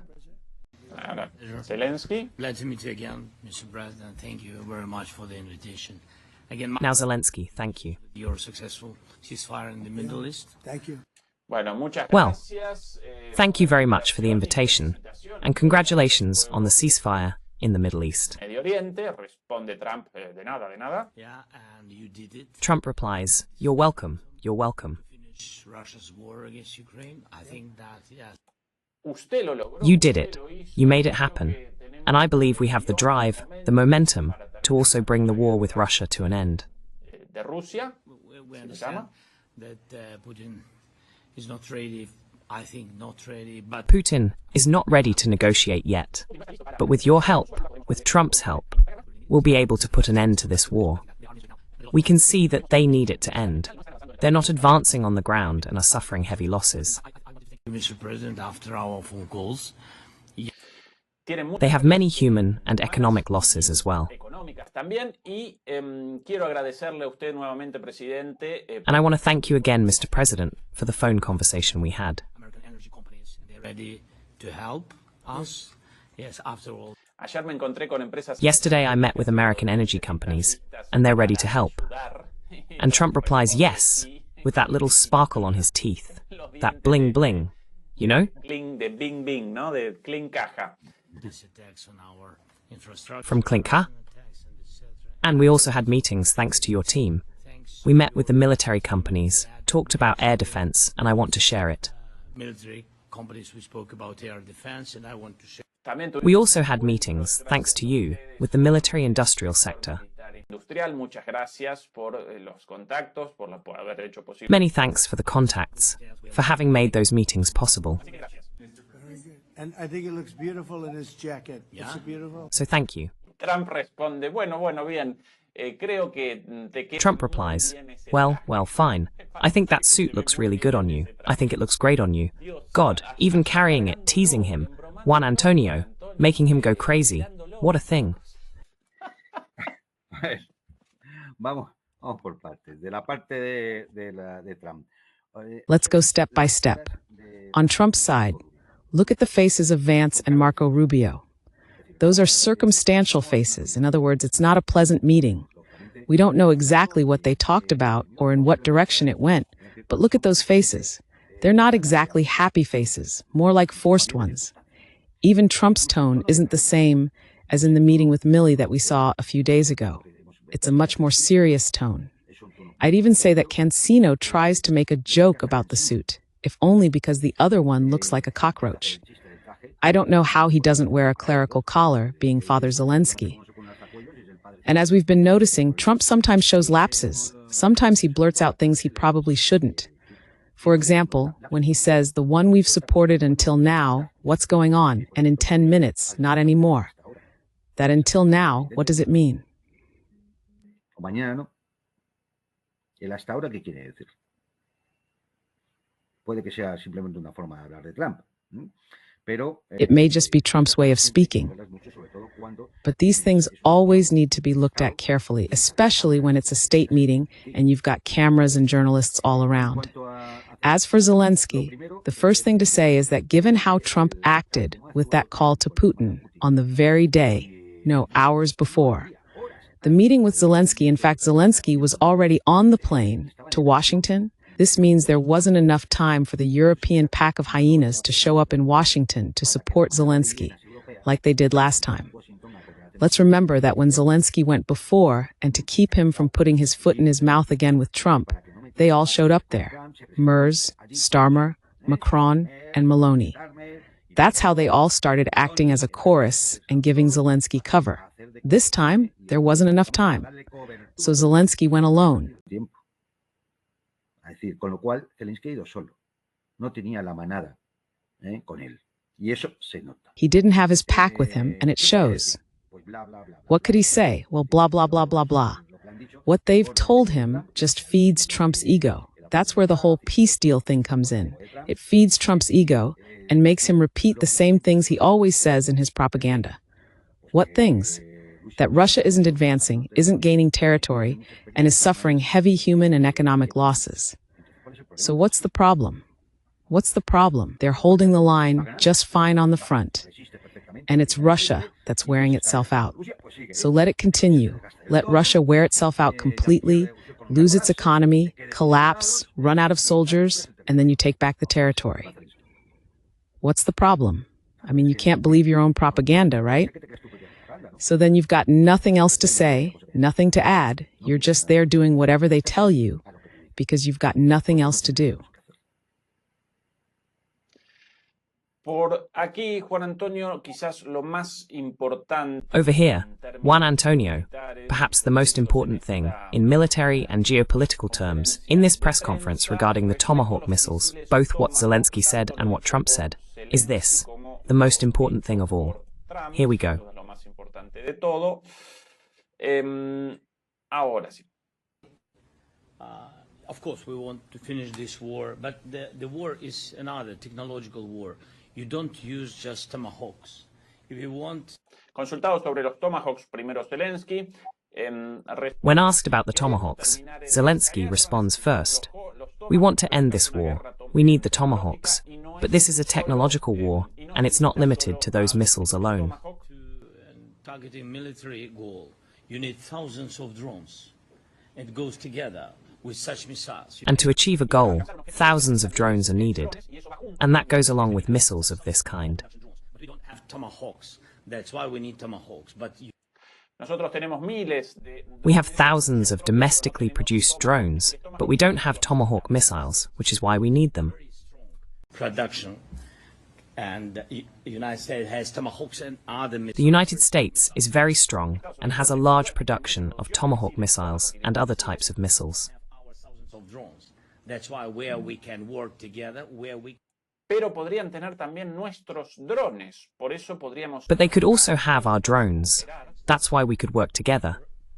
Ahora, Zelensky. Glad to meet you again, Mr. President. Thank you very much for the invitation. Again, Now Zelensky, thank you. your successful ceasefire in the Middle East. Thank you. Bueno, muchas Well, gracias. Thank you very much for the invitation, and congratulations on the ceasefire in the Middle East. Medio Oriente, responde Trump, de nada, de nada. Yeah, and you did it. Trump replies, "You're welcome, you're welcome." Finish Russia's war against Ukraine. I think that, yeah. Usted lo logró. You did it. You made it happen. And I believe we have the drive, the momentum, to also bring the war with Russia to an end. De Rusia, We understand that Putin is not ready. I think not ready, but Putin is not ready to negotiate yet. But with your help, with Trump's help, we'll be able to put an end to this war. We can see that they need it to end. They're not advancing on the ground and are suffering heavy losses. Mr. President, after our phone calls, tienen They have many human and economic losses as well. económicas también, y quiero agradecerle a usted nuevamente, presidente. And I want to thank you again, Mr. President, for the phone conversation we had. American energy companies, they're ready to help us. Yes, after all. Ayer me encontré con empresas. Yesterday I met with American energy companies, and they're ready to help. And Trump replies yes, with that little sparkle on his teeth. That bling bling. You know? Cling de bing bing, ¿no? De cling caja. This attacks on our infrastructure. From Klinka. Attacks and etc. And we also had meetings thanks to your team. We met with the military companies, talked about air defense, and I want to share it. Military companies, we spoke about air defense, and I want to share. We also had meetings, thanks to you, with the military industrial sector. Industrial, muchas gracias por los contactos, por haber hecho posible. Many thanks for the contacts, for having made those meetings possible. Very good. And I think it looks beautiful in his jacket. Yeah. Is it beautiful? So thank you. Trump responde, bueno, bien. Creo que te queda Trump muy replies, bien ese well, traje. fine. I think that suit looks really good on you. I think it looks great on you. God, even carrying it, teasing him. Juan Antonio, making him go crazy. What a thing. A ver, vamos por partes. De la parte de Trump. Let's go step by step. On Trump's side, look at the faces of Vance and Marco Rubio. Those are circumstantial faces. In other words, it's not a pleasant meeting. We don't know exactly what they talked about or in what direction it went, but look at those faces. They're not exactly happy faces, more like forced ones. Even Trump's tone isn't the same as in the meeting with Milley that we saw a few days ago. It's a much more serious tone. I'd even say that Cancino tries to make a joke about the suit, if only because the other one looks like a cockroach. I don't know how he doesn't wear a clerical collar, being Father Zelensky. And as we've been noticing, Trump sometimes shows lapses. Sometimes he blurts out things he probably shouldn't. For example, when he says, the one we've supported until now, what's going on? And in 10 minutes, not anymore. That until now, what does it mean? O mañana no. El hasta ahora, ¿qué quiere decir? Puede que sea simplemente una forma de hablar de Trump. Pero, It may just be Trump's way of speaking. But these things always need to be looked at carefully, especially when it's a state meeting and you've got cameras and journalists all around. As for Zelensky, the first thing to say is that given how Trump acted with that call to Putin on the very day, no, hours before, the meeting with Zelensky, in fact, Zelensky was already on the plane to Washington. This means there wasn't enough time for the European pack of hyenas to show up in Washington to support Zelensky, like they did last time. Let's remember that when Zelensky went before, and to keep him from putting his foot in his mouth again with Trump, they all showed up there. Merz, Starmer, Macron, and Maloney. That's how they all started acting as a chorus and giving Zelensky cover. This time, there wasn't enough time. So Zelensky went alone. Es decir, con lo cual, Zelensky ha ido solo. No tenía la manada con él. Y eso se nota. He didn't have his pack with him, and it shows. What could he say? Well, blah, blah, blah, blah, blah. What they've told him just feeds Trump's ego. That's where the whole peace deal thing comes in. It feeds Trump's ego and makes him repeat the same things he always says in his propaganda. What things? that Russia isn't advancing, isn't gaining territory, and is suffering heavy human and economic losses. So what's the problem? What's the problem? They're holding the line just fine on the front. And it's Russia that's wearing itself out. So let it continue. Let Russia wear itself out completely, lose its economy, collapse, run out of soldiers, and then you take back the territory. What's the problem? I mean, you can't believe your own propaganda, right? So then you've got nothing else to say, nothing to add. You're just there doing whatever they tell you because you've got nothing else to do. Por aquí, Juan Antonio, quizás lo más importante. Over here, Juan Antonio, perhaps the most important thing, in military and geopolitical terms, in this press conference regarding the Tomahawk missiles, both what Zelensky said and what Trump said, is this, the most important thing of all. Here we go. Ahora sí. Of course, we want to finish this war, but the war is another technological war. You don't use just tomahawks. If you want... Consultado sobre los Tomahawks, primero Zelensky. When asked about the Tomahawks, Zelensky responds first. We want to end this war. We need the Tomahawks. But this is a technological war, and it's not limited to those missiles alone. Targeting military goal, you need thousands of drones. It goes together with such missiles. And to achieve a goal, thousands of drones are needed. And that goes along with missiles of this kind. We don't have tomahawks. That's why we need tomahawks. But we have thousands of domestically produced drones, but we don't have Tomahawk missiles, which is why we need them. Production. And the United States has tomahawks and other missiles. The United States is very strong and has a large production of Tomahawk missiles and other types of missiles. That's why where we can work together, where we... Pero podrían tener también nuestros drones. Por eso podríamos... But they could also have our drones. That's why we could work together,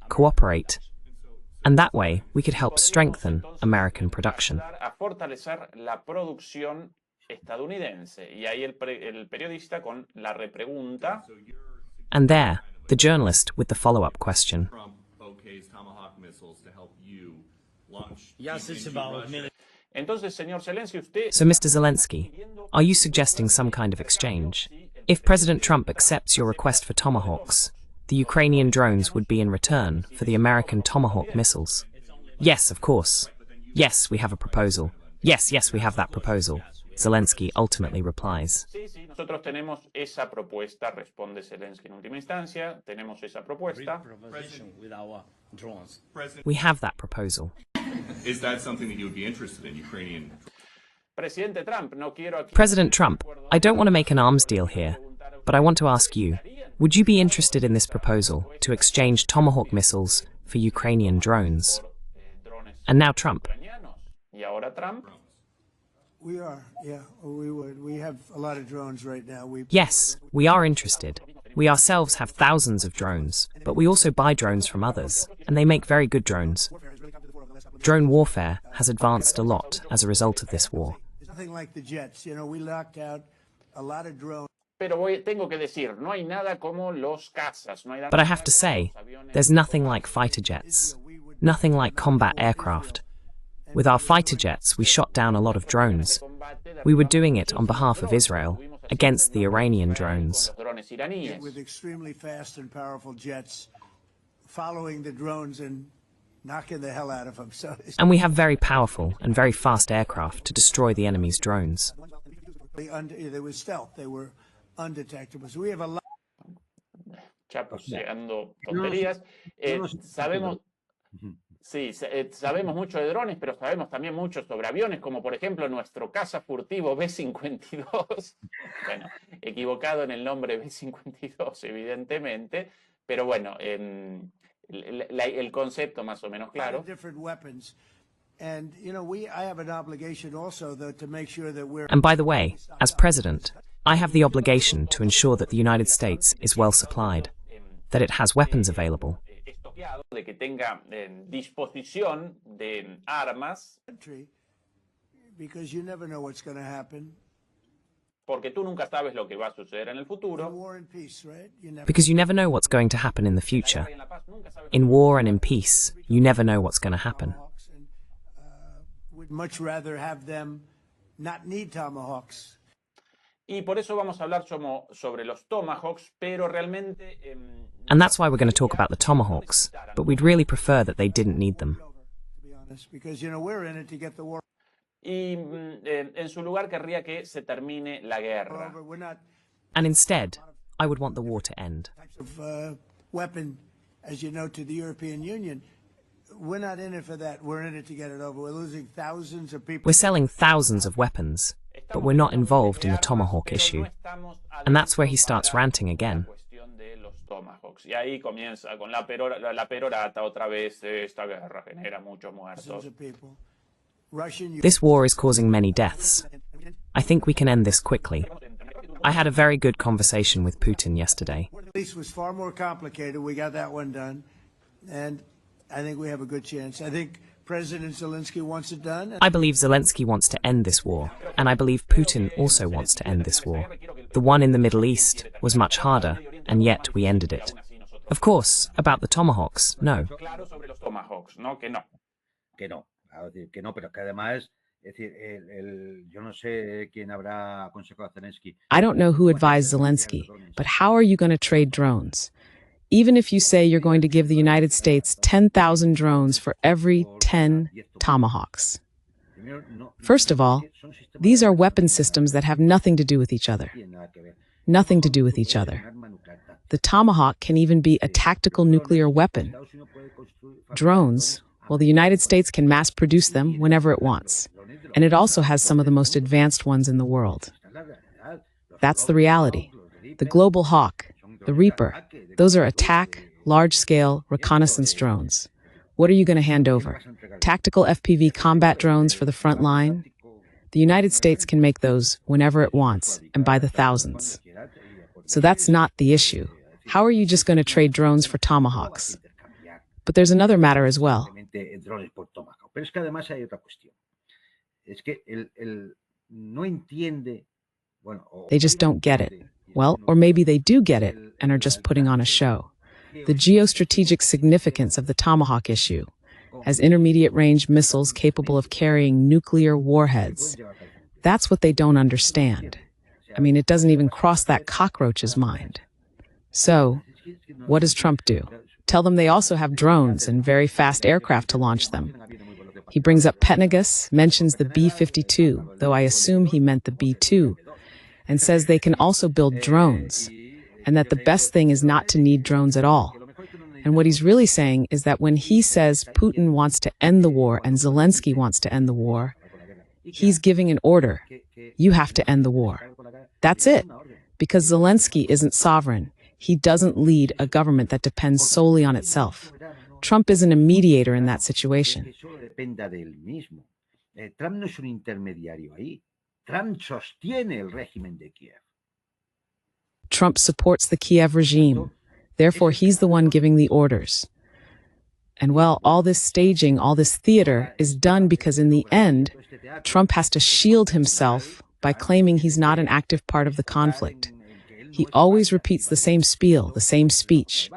cooperate. And that way, we could help strengthen American production. A fortalecer la producción estadounidense. Y ahí el periodista con la repregunta. And there, the journalist with the follow-up question. Yes, it's about military. Entonces, señor Zelensky, usted... So, Mr. Zelensky, are you suggesting some kind of exchange? If President Trump accepts your request for Tomahawks, the Ukrainian drones would be in return for the American Tomahawk missiles. Yes, of course. Yes, we have a proposal. Yes, we have that proposal. Zelensky ultimately replies. Sí, nosotros tenemos esa propuesta, responde Zelensky en última instancia. Tenemos esa propuesta. We have that proposal. Is that something that you would be interested in, Ukrainian? President Trump, no quiero aquí... President Trump, I don't want to make an arms deal here, but I want to ask you, would you be interested in this proposal to exchange Tomahawk missiles for Ukrainian drones? And now Trump. Y ahora Trump. We are, yeah, we would. We have a lot of drones right now. Yes, we are interested. We ourselves have thousands of drones, but we also buy drones from others, and they make very good drones. Drone warfare has advanced a lot as a result of this war. It's nothing like the jets. You know, we locked out a lot of drones. Pero tengo que decir, no hay nada como los cazas. No hay nada... But I have to say, there's nothing like fighter jets, nothing like combat aircraft. With our fighter jets, we shot down a lot of drones. We were doing it on behalf of Israel, against the Iranian drones. With extremely fast and powerful jets following the drones and knocking the hell out of them. And we have very powerful and very fast aircraft to destroy the enemy's drones. They were stealth. They were undetectable. So we have a lot. Chaposeando tonterías. Sabemos... Sí, sabemos mucho de drones, pero sabemos también mucho sobre aviones, como por ejemplo nuestro caza furtivo B-52. Bueno, equivocado en el nombre B-52, evidentemente, pero bueno, el concepto más o menos claro. And by the way, as president, I have the obligation to ensure that the United States is well supplied, that it has weapons available. De que tenga disposición de armas, porque tú nunca sabes lo que va a suceder en el futuro. Because you never know what's going to happen in the future. In war and in peace, you never know what's going to happen. Would much rather have them not need tomahawks. Y por eso vamos a hablar sobre los tomahawks, pero realmente... And that's why we're going to talk about the tomahawks, but we'd really prefer that they didn't need them. Because, you know, we're in it to get the war. Y en su lugar querría que se termine la guerra. And instead, I would want the war to end. Weapon, as you know, to the European Union. We're not in it for that. We're in it to get it over. We're losing thousands of people. We're selling thousands of weapons, but we're not involved in the tomahawk issue. And that's where he starts ranting again. Y ahí comienza con la perorata otra vez. Esta guerra genera muchos muertos. This war is causing many deaths. I think we can end this quickly. I had a very good conversation with Putin yesterday. This was far more complicated. We got that one done. And I think we have a good chance. I think President Zelensky wants it done. I believe Zelensky wants to end this war, and I believe Putin also wants to end this war. The one in the Middle East was much harder, and yet we ended it. Of course, about the tomahawks, no. Que no, pero que además, es decir, yo no sé quién habrá aconsejado a Zelensky. I don't know who advised Zelensky, but how are you going to trade drones? Even if you say you're going to give the United States 10,000 drones for every 10 tomahawks. First of all, these are weapon systems that have nothing to do with each other. Nothing to do with each other. The tomahawk can even be a tactical nuclear weapon. Drones, well, the United States can mass produce them whenever it wants. And it also has some of the most advanced ones in the world. That's the reality. The Global Hawk, the Reaper, those are attack, large-scale reconnaissance drones. What are you going to hand over? Tactical FPV combat drones for the front line? The United States can make those whenever it wants and by the thousands. So that's not the issue. How are you just going to trade drones for tomahawks? But there's another matter as well. They just don't get it. Well, or maybe they do get it and are just putting on a show. The geostrategic significance of the tomahawk issue, as intermediate-range missiles capable of carrying nuclear warheads. That's what they don't understand. I mean, it doesn't even cross that cockroach's mind. So, what does Trump do? Tell them they also have drones and very fast aircraft to launch them. He brings up Petnagus, mentions the B-52, though I assume he meant the B-2, and says they can also build drones, and that the best thing is not to need drones at all. And what he's really saying is that when he says Putin wants to end the war and Zelensky wants to end the war, he's giving an order. You have to end the war. That's it. Because Zelensky isn't sovereign. He doesn't lead a government that depends solely on itself. Trump isn't a mediator in that situation. Trump no es un intermediario ahí. Trump sostiene el régimen de Kiev. Trump supports the Kiev regime. Therefore, he's the one giving the orders. And well, all this staging, all this theater is done because in the end, Trump has to shield himself by claiming he's not an active part of the conflict. He always repeats the same spiel, the same speech,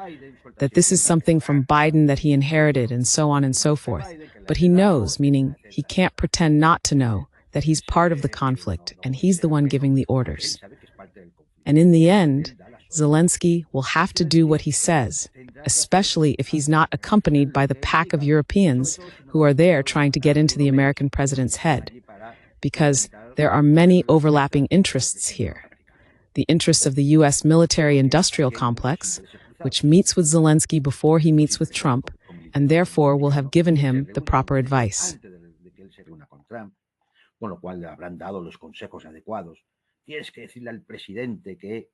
that this is something from Biden that he inherited and so on and so forth. But he knows, meaning he can't pretend not to know, that he's part of the conflict and he's the one giving the orders. And in the end, Zelensky will have to do what he says, especially if he's not accompanied by the pack of Europeans who are there trying to get into the American president's head. Because there are many overlapping interests here. The interests of the U.S. military-industrial complex, which meets with Zelensky before he meets with Trump, and therefore will have given him the proper advice. Con lo cual le habrán dado los consejos adecuados. Tienes que decirle al presidente que...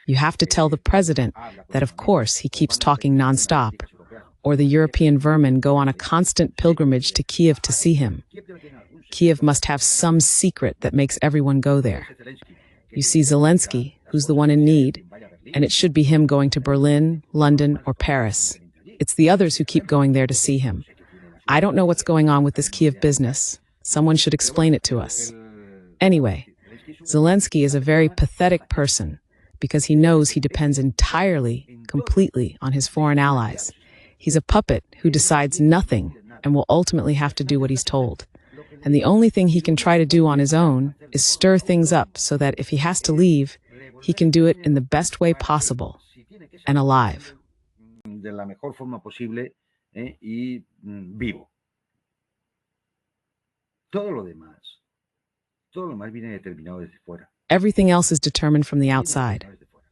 You have to tell the president that, of course, he keeps talking nonstop, or the European vermin go on a constant pilgrimage to Kiev to see him. Kiev must have some secret that makes everyone go there. You see Zelensky, who's the one in need, and it should be him going to Berlin, London, or Paris. It's the others who keep going there to see him. I don't know what's going on with this Kiev business. Someone should explain it to us. Anyway, Zelensky is a very pathetic person because he knows he depends entirely, completely on his foreign allies. He's a puppet who decides nothing and will ultimately have to do what he's told. And the only thing he can try to do on his own is stir things up so that if he has to leave, he can do it in the best way possible and alive. De la mejor forma posible y vivo. Todo lo demás viene determinado desde fuera. Everything else is determined from the outside.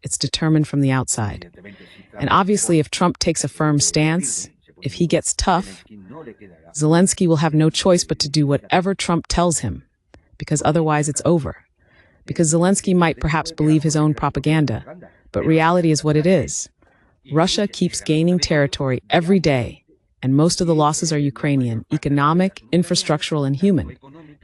It's determined from the outside. And obviously, if Trump takes a firm stance, if he gets tough, Zelensky will have no choice but to do whatever Trump tells him, because otherwise it's over. Because Zelensky might perhaps believe his own propaganda, but reality is what it is. Russia keeps gaining territory every day, and most of the losses are Ukrainian, economic, infrastructural, and human.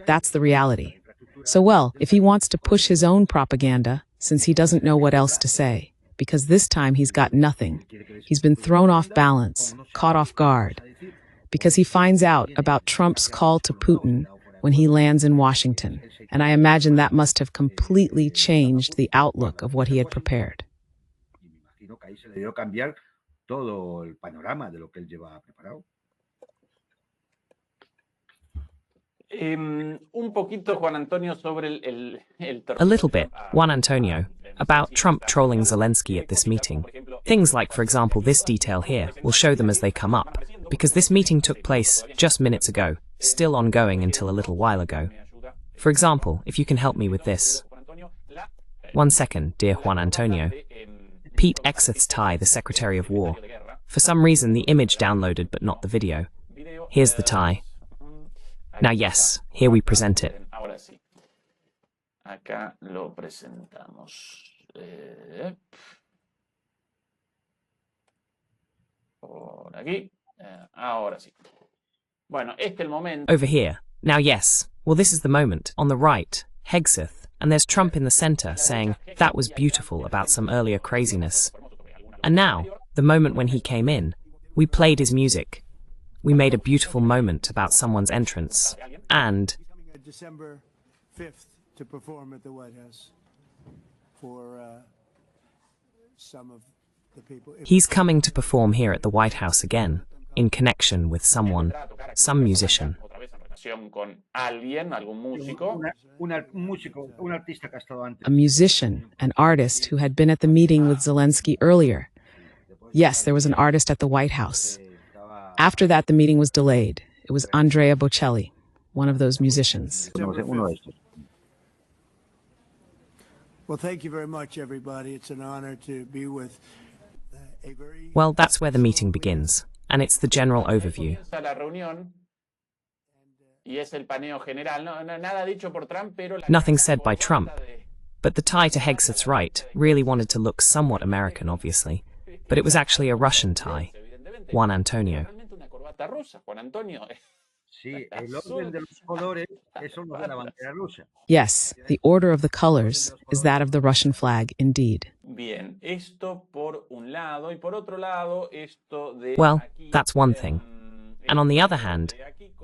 That's the reality. So, well, if he wants to push his own propaganda, since he doesn't know what else to say, because this time he's got nothing. He's been thrown off balance, caught off guard, because he finds out about Trump's call to Putin when he lands in Washington, and I imagine that must have completely changed the outlook of what he had prepared. A little bit, Juan Antonio, about Trump trolling Zelensky at this meeting. Things like, for example, this detail here, we'll show them as they come up, because this meeting took place just minutes ago, still ongoing until a little while ago. For example, if you can help me with this. 1 second, dear Juan Antonio. Pete Hegseth's tie, the Secretary of War. For some reason, the image downloaded but not the video. Here's the tie. Now, yes, here we present it. Acá lo presentamos. Por aquí. Ahora sí. Bueno, este el momento. Over here. Now, yes. Well, this is the moment. On the right, Hegseth, and there's Trump in the center saying, that was beautiful about some earlier craziness. And now, the moment when he came in, we played his music. We made a beautiful moment about someone's entrance. And December 5th to perform at the White House for some of the people. He's coming to perform here at the White House again, in connection with someone, some musician. A musician, an artist who had been at the meeting with Zelensky earlier. Yes, there was an artist at the White House. After that, the meeting was delayed. It was Andrea Bocelli, one of those musicians. Well, thank you very much, everybody. It's an honor to be with a very... Well, that's where the meeting begins, and it's the general overview. Nothing said by Trump, but the tie to Hegseth's right really wanted to look somewhat American, obviously, but it was actually a Russian tie. Juan Antonio. Yes, the order of the colors is that of the Russian flag, indeed. Well, that's one thing. And on the other hand,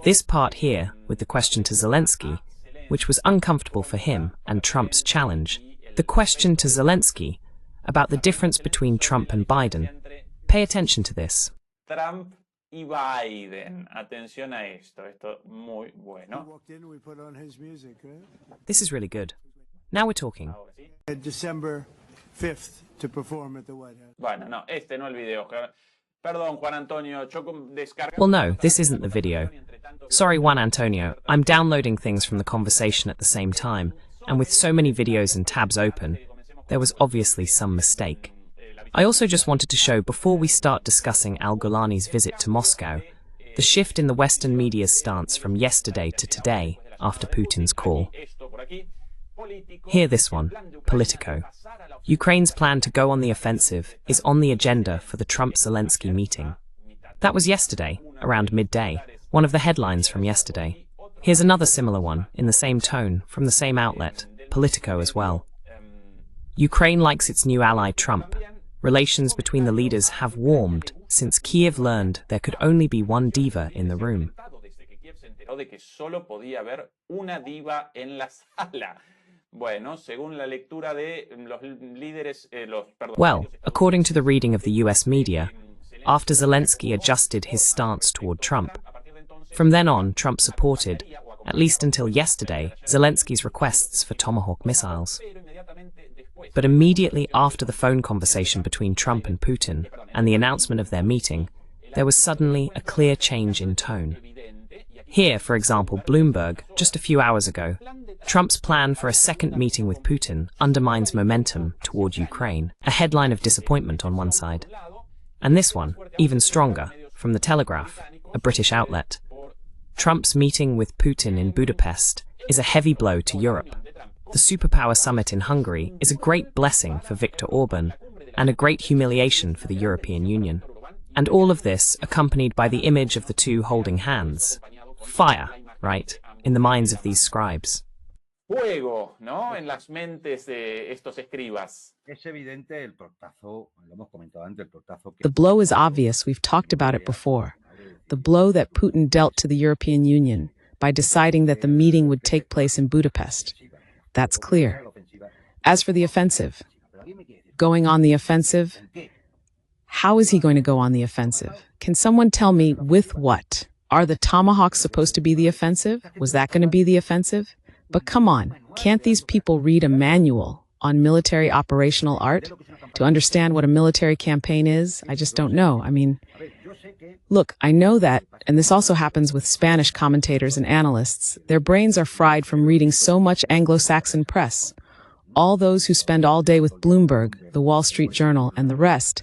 this part here, with the question to Zelensky, which was uncomfortable for him and Trump's challenge, the question to Zelensky about the difference between Trump and Biden. Pay attention to this. Trump y Biden. Atención a esto. Esto muy bueno. This is really good. Now we're talking. December 5th to perform at the White House. Bueno, no, este no el video. Perdón, Juan Antonio. Well, no, this isn't the video. Sorry, Juan Antonio. I'm downloading things from the conversation at the same time, and with so many videos and tabs open, there was obviously some mistake. I also just wanted to show, before we start discussing al-Golani's visit to Moscow, the shift in the Western media's stance from yesterday to today after Putin's call. Hear this one, Politico. Ukraine's plan to go on the offensive is on the agenda for the Trump-Zelensky meeting. That was yesterday, around midday, one of the headlines from yesterday. Here's another similar one, in the same tone, from the same outlet, Politico as well. Ukraine likes its new ally Trump. Relations between the leaders have warmed since Kiev learned there could only be one diva in the room. Well, according to the reading of the US media, after Zelensky adjusted his stance toward Trump, from then on, Trump supported, at least until yesterday, Zelensky's requests for Tomahawk missiles. But immediately after the phone conversation between Trump and Putin and the announcement of their meeting, there was suddenly a clear change in tone. Here, for example, Bloomberg, just a few hours ago, Trump's plan for a second meeting with Putin undermines momentum toward Ukraine, a headline of disappointment on one side. And this one, even stronger, from The Telegraph, a British outlet. Trump's meeting with Putin in Budapest is a heavy blow to Europe. The superpower summit in Hungary is a great blessing for Viktor Orban and a great humiliation for the European Union. And all of this accompanied by the image of the two holding hands. Fire, right, in the minds of these scribes. Fuego, ¿no? En las mentes de estos escribas. The blow is obvious. We've talked about it before. The blow that Putin dealt to the European Union by deciding that the meeting would take place in Budapest. That's clear. As for the offensive, going on the offensive, how is he going to go on the offensive? Can someone tell me with what? Are the Tomahawks supposed to be the offensive? Was that going to be the offensive? But come on, can't these people read a manual on military operational art to understand what a military campaign is? I just don't know. I mean, look, I know that, and this also happens with Spanish commentators and analysts, their brains are fried from reading so much Anglo-Saxon press. All those who spend all day with Bloomberg, the Wall Street Journal, and the rest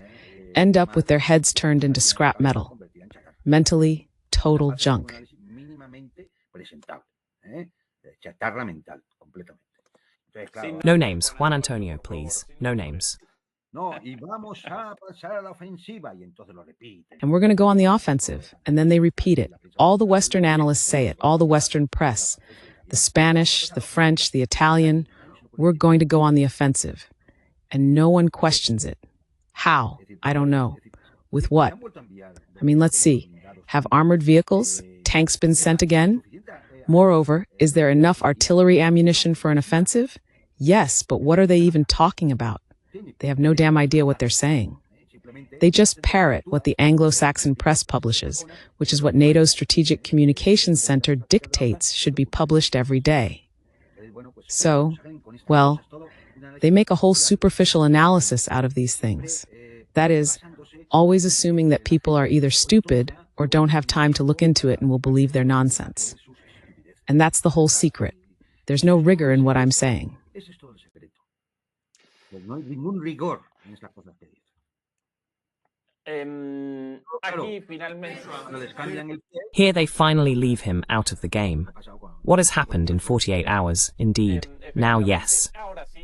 end up with their heads turned into scrap metal. Mentally, total junk. No names, Juan Antonio, please. No names. And we're going to go on the offensive. And then they repeat it. All the Western analysts say it, all the Western press, the Spanish, the French, the Italian, we're going to go on the offensive. And no one questions it. How? I don't know. With what? I mean, let's see. Have armored vehicles? Tanks been sent again? Moreover, is there enough artillery ammunition for an offensive? Yes, but what are they even talking about? They have no damn idea what they're saying. They just parrot what the Anglo-Saxon press publishes, which is what NATO's Strategic Communications Center dictates should be published every day. So, well, they make a whole superficial analysis out of these things. That is, always assuming that people are either stupid or don't have time to look into it and will believe their nonsense. And that's the whole secret. There's no rigor in what I'm saying. Here they finally leave him out of the game. What has happened in 48 hours, indeed? Now, yes.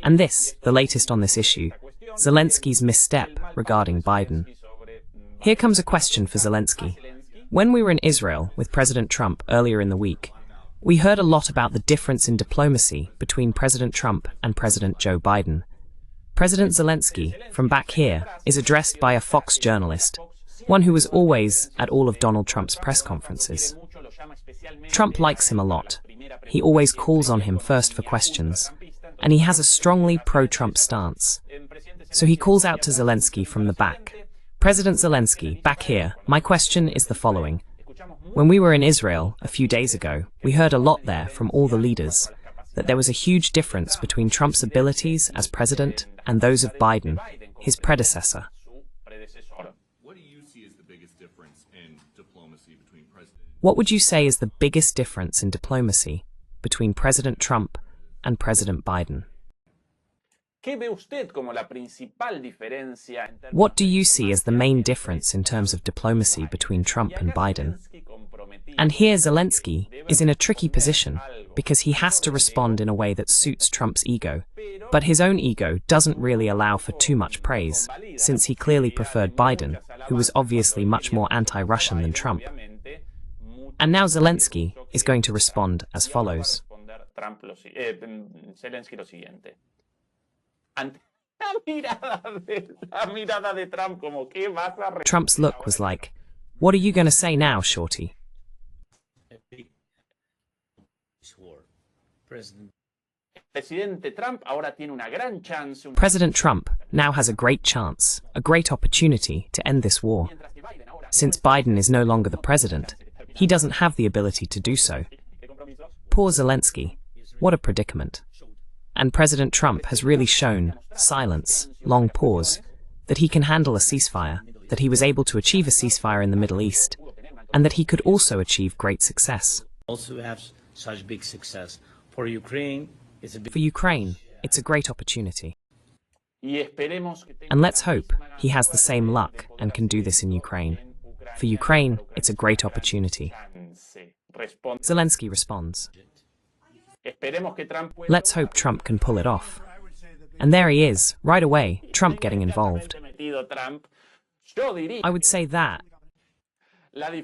And this, the latest on this issue, Zelensky's misstep regarding Biden. Here comes a question for Zelensky. When we were in Israel with President Trump earlier in the week, we heard a lot about the difference in diplomacy between President Trump and President Joe Biden. President Zelensky, from back here, is addressed by a Fox journalist, one who was always at all of Donald Trump's press conferences. Trump likes him a lot. He always calls on him first for questions, and he has a strongly pro-Trump stance. So he calls out to Zelensky from the back. President Zelensky, back here, my question is the following. When we were in Israel a few days ago, we heard a lot there from all the leaders that there was a huge difference between Trump's abilities as president and those of Biden, his predecessor. What do you see as the biggest difference in diplomacy between presidents? What would you say is the biggest difference in diplomacy between President Trump and President Biden? What do you see as the main difference in terms of diplomacy between Trump and Biden? And here Zelensky is in a tricky position because he has to respond in a way that suits Trump's ego. But his own ego doesn't really allow for too much praise, since he clearly preferred Biden, who was obviously much more anti-Russian than Trump. And now Zelensky is going to respond as follows. Trump's look was like, "What are you going to say now, Shorty?" President Trump now has a great chance, a great opportunity to end this war. Since Biden is no longer the president, he doesn't have the ability to do so. Poor Zelensky, what a predicament. And President Trump has really shown, silence, long pause, that he can handle a ceasefire, that he was able to achieve a ceasefire in the Middle East, and that he could also achieve great success. Also have such big success. For Ukraine, it's a great opportunity. And let's hope he has the same luck and can do this in Ukraine. For Ukraine, it's a great opportunity. Zelensky responds. Let's hope Trump can pull it off. And there he is, right away, Trump getting involved. I would say that. The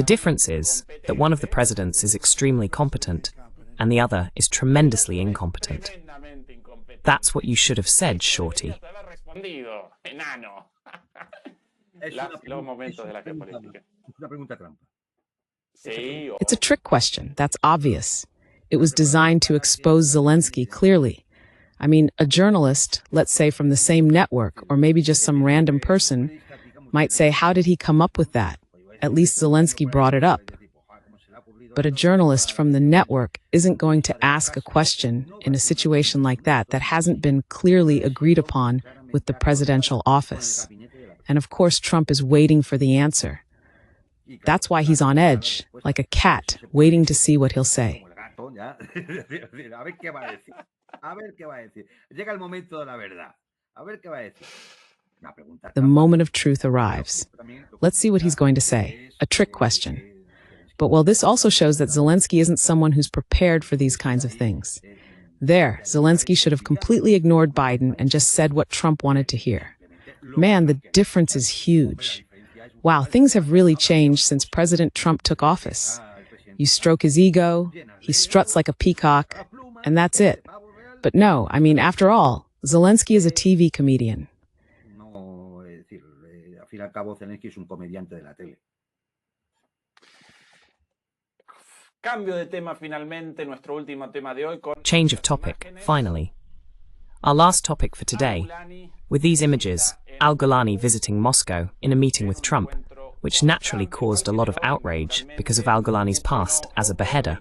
difference is that one of the presidents is extremely competent, and the other is tremendously incompetent. That's what you should have said, Shorty. It's a trick question, that's obvious. It was designed to expose Zelensky clearly. I mean, a journalist, let's say from the same network, or maybe just some random person, might say, how did he come up with that? At least Zelensky brought it up. But a journalist from the network isn't going to ask a question in a situation like that that hasn't been clearly agreed upon with the presidential office. And of course, Trump is waiting for the answer. That's why he's on edge, like a cat, waiting to see what he'll say. The moment of truth arrives. Let's see what he's going to say. A trick question. But well, this also shows that Zelensky isn't someone who's prepared for these kinds of things. There, Zelensky should have completely ignored Biden and just said what Trump wanted to hear. Man, the difference is huge. Wow, things have really changed since President Trump took office. You stroke his ego, he struts like a peacock, and that's it. But no, I mean, after all, Zelensky is a TV comedian. Change of topic, finally. Our last topic for today, with these images, Al-Golani visiting Moscow in a meeting with Trump, which naturally caused a lot of outrage because of Al-Golani's past as a beheader.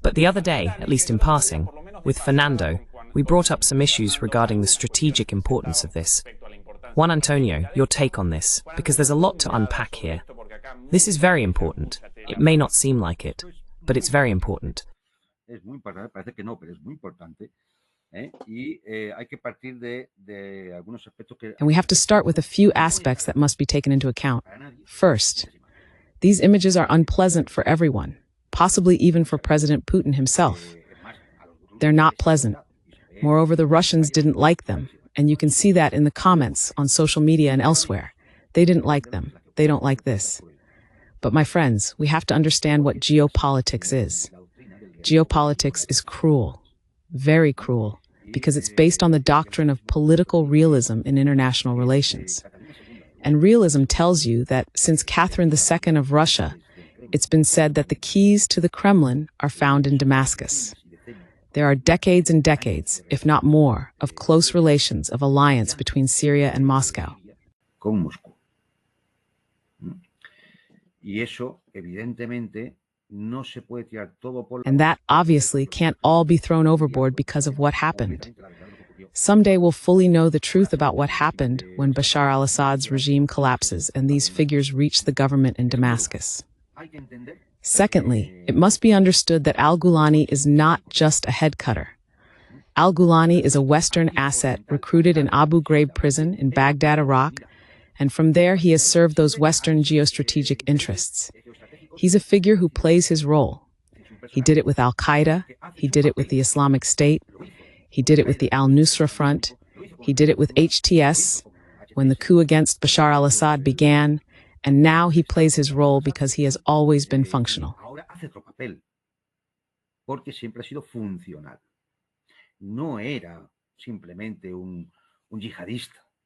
But the other day, at least in passing, with Fernando, we brought up some issues regarding the strategic importance of this. Juan Antonio, your take on this, because there's a lot to unpack here. This is very important. It may not seem like it, but it's very important. And we have to start with a few aspects that must be taken into account. First, these images are unpleasant for everyone, possibly even for President Putin himself. They're not pleasant. Moreover, the Russians didn't like them, and you can see that in the comments on social media and elsewhere. They didn't like them. They don't like this. But my friends, we have to understand what geopolitics is. Geopolitics is cruel. Very cruel, because it's based on the doctrine of political realism in international relations. And realism tells you that since Catherine II of Russia, it's been said that the keys to the Kremlin are found in Damascus. There are decades and decades, if not more, of close relations of alliance between Syria and Moscow. And that obviously can't all be thrown overboard because of what happened. Someday we'll fully know the truth about what happened when Bashar al-Assad's regime collapses and these figures reach the government in Damascus. Secondly, it must be understood that Al-Golani is not just a head cutter. Al-Golani is a Western asset recruited in Abu Ghraib prison in Baghdad, Iraq, and from there he has served those Western geostrategic interests. He's a figure who plays his role. He did it with Al-Qaeda, he did it with the Islamic State, he did it with the Al-Nusra Front, he did it with HTS when the coup against Bashar al-Assad began, and now he plays his role because he has always been functional.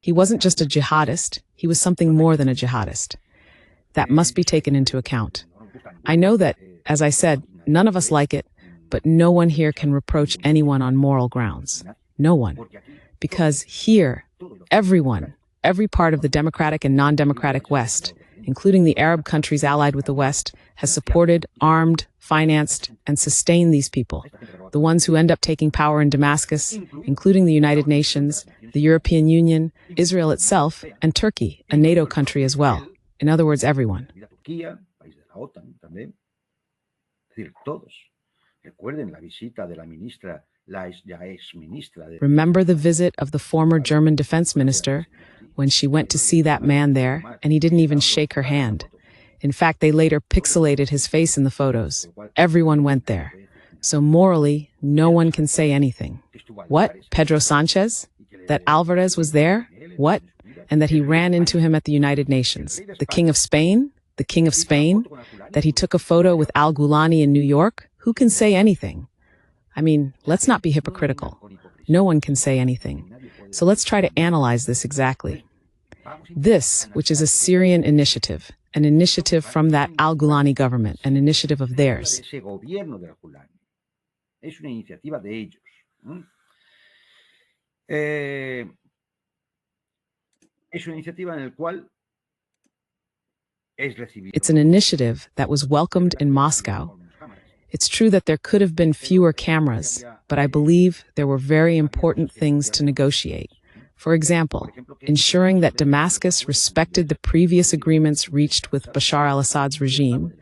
He wasn't just a jihadist, he was something more than a jihadist. That must be taken into account. I know that, as I said, None of us like it, but no one here can reproach anyone on moral grounds. No one. Because here, everyone, every part of the democratic and non-democratic West, including the Arab countries allied with the West, has supported, armed, financed, and sustained these people. The ones who end up taking power in Damascus, including the United Nations, the European Union, Israel itself, and Turkey, a NATO country as well. In other words, everyone. Remember the visit of the former German defense minister when she went to see that man there, and he didn't even shake her hand. In fact, they later pixelated his face in the photos. Everyone went there. So morally, no one can say anything. What? Pedro Sanchez? That Alvarez was there? What? And that he ran into him at the United Nations. The King of Spain? The King of Spain? That he took a photo with Al-Ghulani in New York? Who can say anything? I mean, let's not be hypocritical. No one can say anything. So let's try to analyze this exactly. This, which is a Syrian initiative, an initiative from that Al-Ghulani government, an initiative of theirs. It's an initiative that was welcomed in Moscow. It's true that there could have been fewer cameras, but I believe there were very important things to negotiate. For example, ensuring that Damascus respected the previous agreements reached with Bashar al-Assad's regime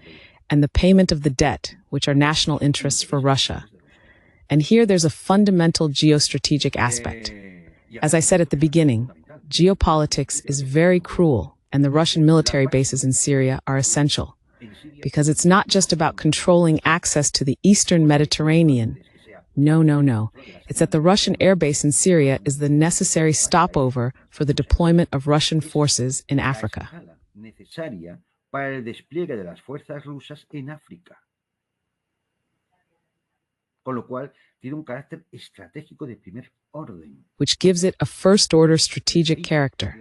and the payment of the debt, which are national interests for Russia. And here there's a fundamental geostrategic aspect. As I said at the beginning, geopolitics is very cruel, and the Russian military bases in Syria are essential. Because it's not just about controlling access to the eastern Mediterranean. No. It's that the Russian airbase in Syria is the necessary stopover for the deployment of Russian forces in Africa. Which gives it a first-order strategic character,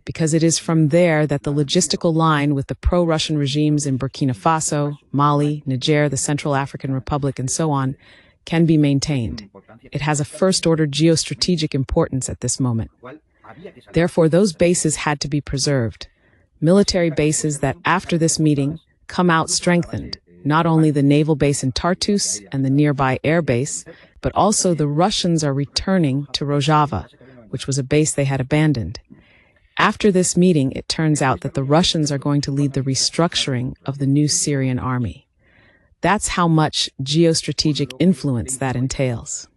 because it is from there that the logistical line with the pro-Russian regimes in Burkina Faso, Mali, Niger, the Central African Republic, and so on, can be maintained. It has a first-order geostrategic importance at this moment. Therefore, those bases had to be preserved. Military bases that, after this meeting, come out strengthened. Not only the naval base in Tartus and the nearby air base, but also the Russians are returning to Rojava, which was a base they had abandoned. After this meeting, it turns out that the Russians are going to lead the restructuring of the new Syrian army. That's how much geostrategic influence that entails.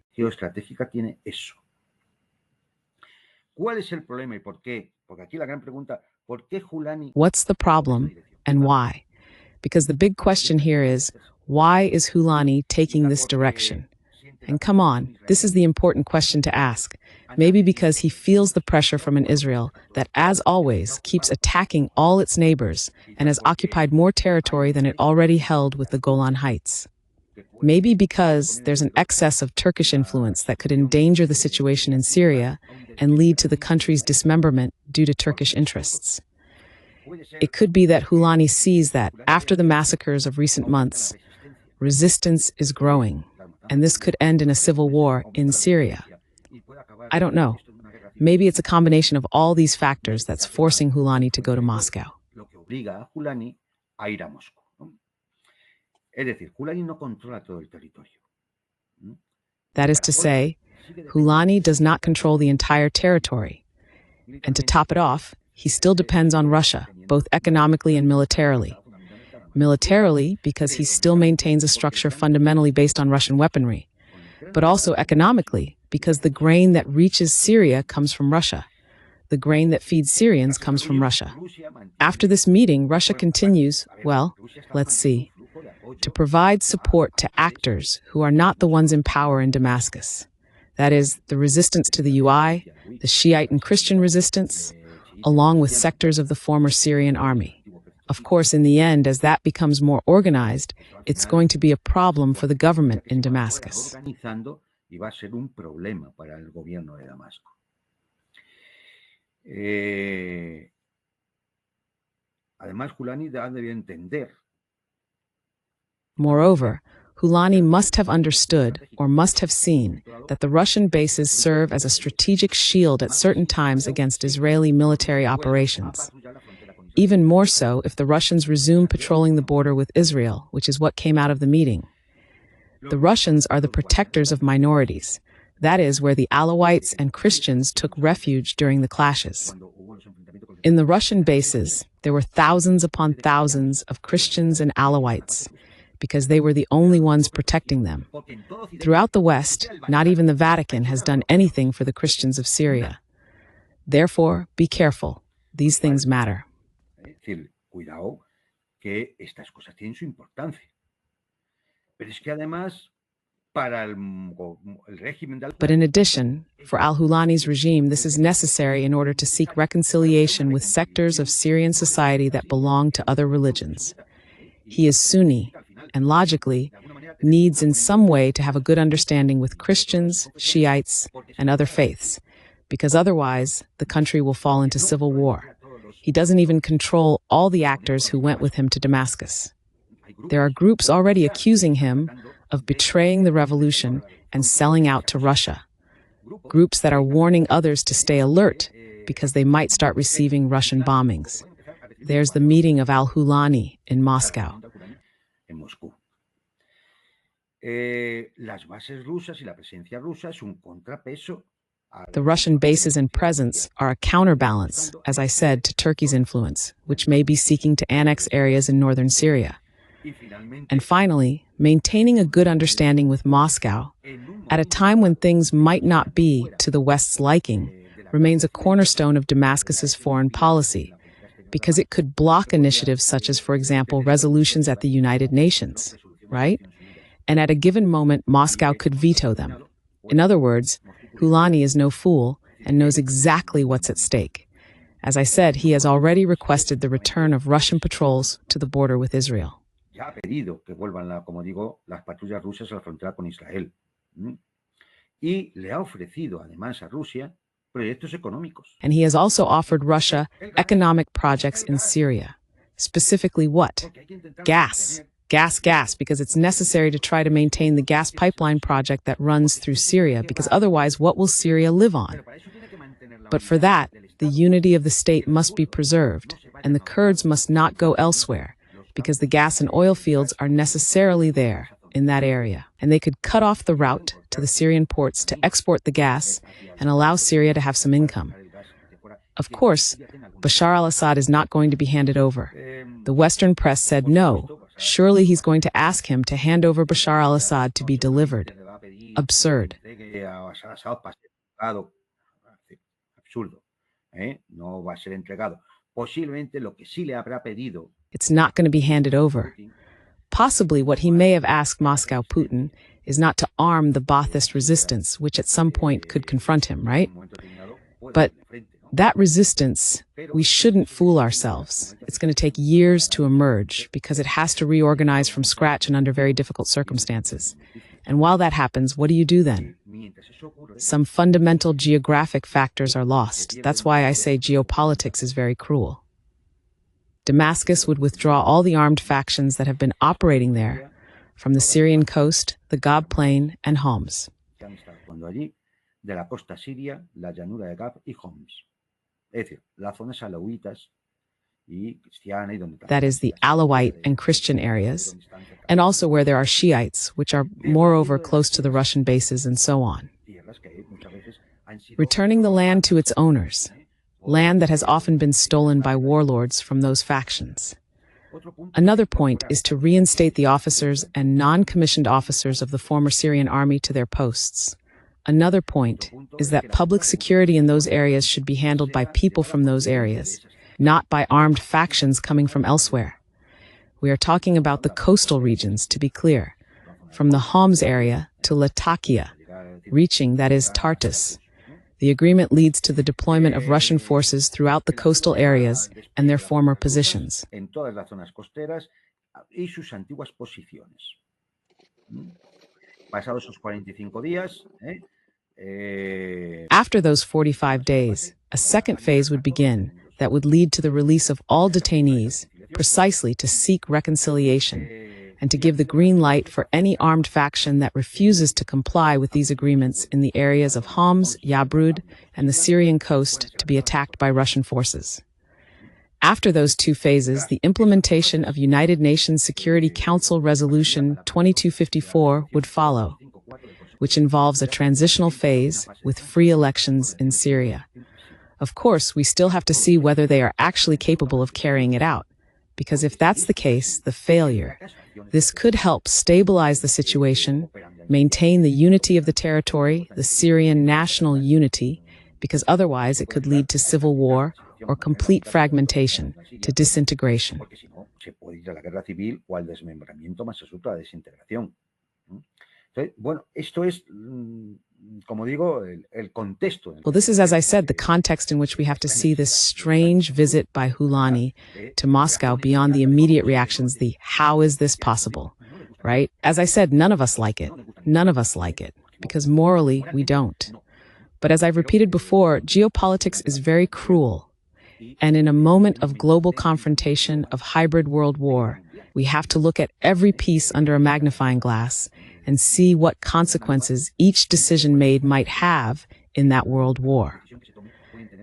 What's the problem and why? Because the big question here is, why is Ghulani taking this direction? And come on, this is the important question to ask. Maybe because he feels the pressure from an Israel that, as always, keeps attacking all its neighbors and has occupied more territory than it already held with the Golan Heights. Maybe because there's an excess of Turkish influence that could endanger the situation in Syria and lead to the country's dismemberment due to Turkish interests. It could be that Ghulani sees that, after the massacres of recent months, resistance is growing, and this could end in a civil war in Syria. I don't know. Maybe it's a combination of all these factors that's forcing Ghulani to go to Moscow. That is to say, Ghulani does not control the entire territory. And to top it off, he still depends on Russia, both economically and militarily. Militarily, because he still maintains a structure fundamentally based on Russian weaponry, but also economically, because the grain that reaches Syria comes from Russia. The grain that feeds Syrians comes from Russia. After this meeting, Russia continues, well, let's see, to provide support to actors who are not the ones in power in Damascus. That is, the resistance to the UI, the Shiite and Christian resistance, along with sectors of the former Syrian army. Of course, in the end, as that becomes more organized, it's going to be a problem for the government in Damascus. Moreover, Hulani must have understood or must have seen that the Russian bases serve as a strategic shield at certain times against Israeli military operations. Even more so if the Russians resume patrolling the border with Israel, which is what came out of the meeting. The Russians are the protectors of minorities. That is where the Alawites and Christians took refuge during the clashes. In the Russian bases, there were thousands upon thousands of Christians and Alawites, because they were the only ones protecting them. Throughout the West, not even the Vatican has done anything for the Christians of Syria. Therefore, be careful. These things matter. But in addition, for al-Hulani's regime, this is necessary in order to seek reconciliation with sectors of Syrian society that belong to other religions. He is Sunni, and logically, needs in some way to have a good understanding with Christians, Shiites, and other faiths, because otherwise the country will fall into civil war. He doesn't even control all the actors who went with him to Damascus. There are groups already accusing him of betraying the revolution and selling out to Russia. Groups that are warning others to stay alert because they might start receiving Russian bombings. There's the meeting of al-Hulani in Moscow. The Russian bases and presence are a counterbalance, as I said, to Turkey's influence, which may be seeking to annex areas in northern Syria. And finally, maintaining a good understanding with Moscow, at a time when things might not be to the West's liking, remains a cornerstone of Damascus's foreign policy, because it could block initiatives such as, for example, resolutions at the United Nations, right? And at a given moment, Moscow could veto them. In other words, Hulani is no fool and knows exactly what's at stake. As I said, he has already requested the return of Russian patrols to the border with Israel. And he has also offered Russia economic projects in Syria. Specifically what? Gas. Gas, because it's necessary to try to maintain the gas pipeline project that runs through Syria, because otherwise what will Syria live on? But for that, the unity of the state must be preserved, and the Kurds must not go elsewhere, because the gas and oil fields are necessarily there in that area, and they could cut off the route to the Syrian ports to export the gas and allow Syria to have some income. Of course, Bashar al-Assad is not going to be handed over. The Western press said no. Surely he's going to ask him to hand over Bashar al-Assad to be delivered. Absurd. It's not going to be handed over. Possibly what he may have asked Moscow Putin is not to arm the Ba'athist resistance, which at some point could confront him, right? But that resistance, we shouldn't fool ourselves. It's going to take years to emerge because it has to reorganize from scratch and under very difficult circumstances. And while that happens, what do you do then? Some fundamental geographic factors are lost. That's why I say geopolitics is very cruel. Damascus would withdraw all the armed factions that have been operating there from the Syrian coast, the Gab Plain, and Homs. That is the Alawite and Christian areas, and also where there are Shiites, which are moreover close to the Russian bases and so on. Returning the land to its owners, land that has often been stolen by warlords from those factions. Another point is to reinstate the officers and non-commissioned officers of the former Syrian army to their posts. Another point is that public security in those areas should be handled by people from those areas, not by armed factions coming from elsewhere. We are talking about the coastal regions, to be clear, from the Homs area to Latakia, reaching, that is, Tartus. The agreement leads to the deployment of Russian forces throughout the coastal areas and their former positions. After those 45 days, a second phase would begin that would lead to the release of all detainees, precisely to seek reconciliation. and to give the green light for any armed faction that refuses to comply with these agreements in the areas of Homs, Yabrud, and the Syrian coast to be attacked by Russian forces. After those two phases, the implementation of United Nations Security Council Resolution 2254 would follow, which involves a transitional phase with free elections in Syria. Of course, we still have to see whether they are actually capable of carrying it out, because if that's the case, the failure, this could help stabilize the situation, maintain the unity of the territory, the Syrian national unity, because otherwise it could lead to civil war or complete fragmentation, to disintegration. Well, this is, as I said, the context in which we have to see this strange visit by Hulani to Moscow beyond the immediate reactions, the how is this possible, right? As I said, none of us like it. None of us like it, because morally we don't. But as I've repeated before, geopolitics is very cruel. And in a moment of global confrontation, of hybrid world war, we have to look at every piece under a magnifying glass and see what consequences each decision made might have in that world war.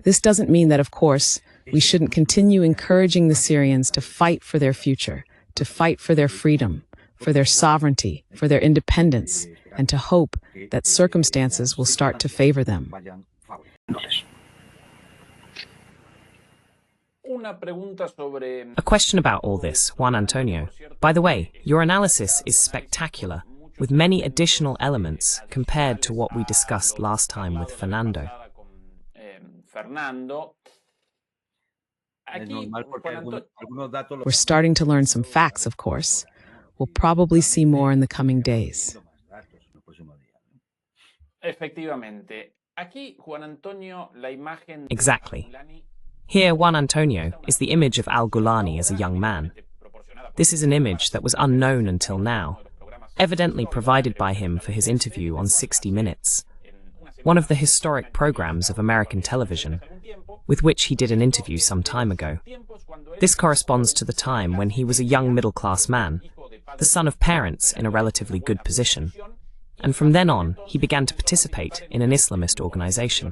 This doesn't mean that, of course, we shouldn't continue encouraging the Syrians to fight for their future, to fight for their freedom, for their sovereignty, for their independence, and to hope that circumstances will start to favor them. A question about all this, Juan Antonio. By the way, your analysis is spectacular, with many additional elements compared to what we discussed last time with Fernando. We're starting to learn some facts, of course. We'll probably see more in the coming days. Exactly. Here, Juan Antonio is the image of Al-Ghulani as a young man. This is an image that was unknown until now, evidently provided by him for his interview on 60 Minutes, one of the historic programs of American television, with which he did an interview some time ago. This corresponds to the time when he was a young middle-class man, the son of parents in a relatively good position, and from then on, he began to participate in an Islamist organization.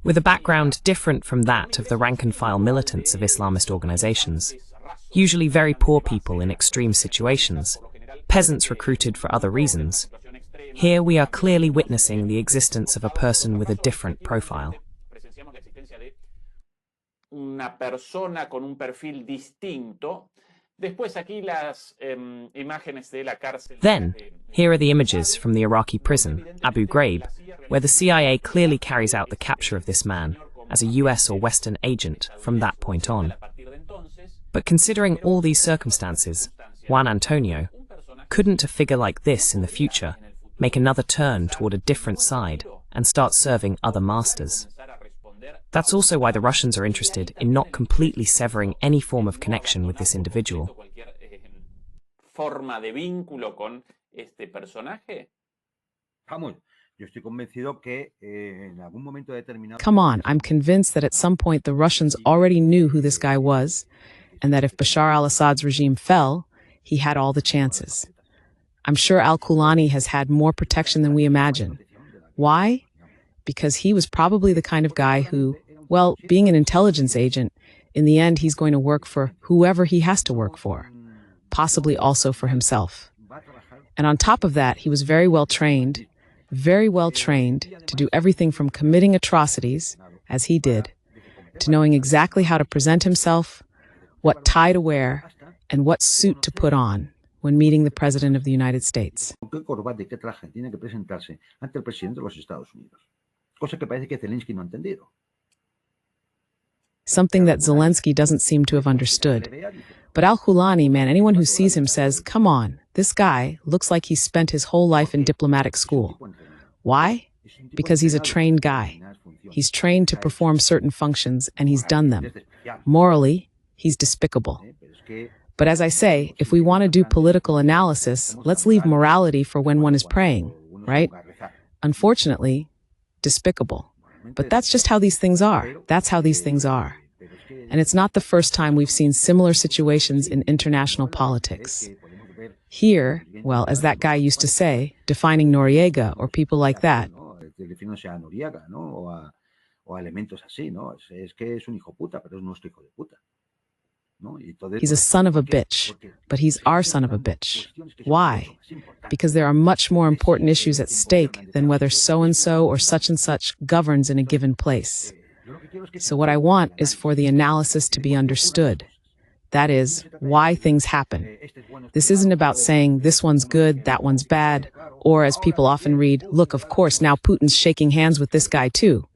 With a background different from that of the rank-and-file militants of Islamist organizations, usually very poor people in extreme situations, peasants recruited for other reasons, here we are clearly witnessing the existence of a person with a different profile. Then, here are the images from the Iraqi prison, Abu Ghraib, where the CIA clearly carries out the capture of this man as a US or Western agent from that point on. But considering all these circumstances, Juan Antonio, couldn't a figure like this in the future make another turn toward a different side and start serving other masters? That's also why the Russians are interested in not completely severing any form of connection with this individual. Come on, I'm convinced that at some point the Russians already knew who this guy was, and that if Bashar al-Assad's regime fell, he had all the chances. I'm sure Al-Ghulani has had more protection than we imagine. Why? Because he was probably the kind of guy who, well, being an intelligence agent, in the end he's going to work for whoever he has to work for, possibly also for himself. And on top of that, he was very well trained to do everything from committing atrocities, as he did, to knowing exactly how to present himself, what tie to wear, and what suit to put on when meeting the President of the United States. Something that Zelensky doesn't seem to have understood. But Al-Ghulani, man, anyone who sees him says, come on, this guy looks like he spent his whole life in diplomatic school. Why? Because he's a trained guy. He's trained to perform certain functions, and he's done them. Morally, he's despicable. But as I say, if we want to do political analysis, let's leave morality for when one is praying, right? Unfortunately, despicable. But that's just how these things are. That's how these things are. And it's not the first time we've seen similar situations in international politics. Here, well, as that guy used to say, defining Noriega or people like that. He's a son of a bitch, but he's our son of a bitch. Why? Because there are much more important issues at stake than whether so-and-so or such governs in a given place. So what I want is for the analysis to be understood. That is, why things happen. This isn't about saying this one's good, that one's bad, or as people often read, look, of course, now Putin's shaking hands with this guy too.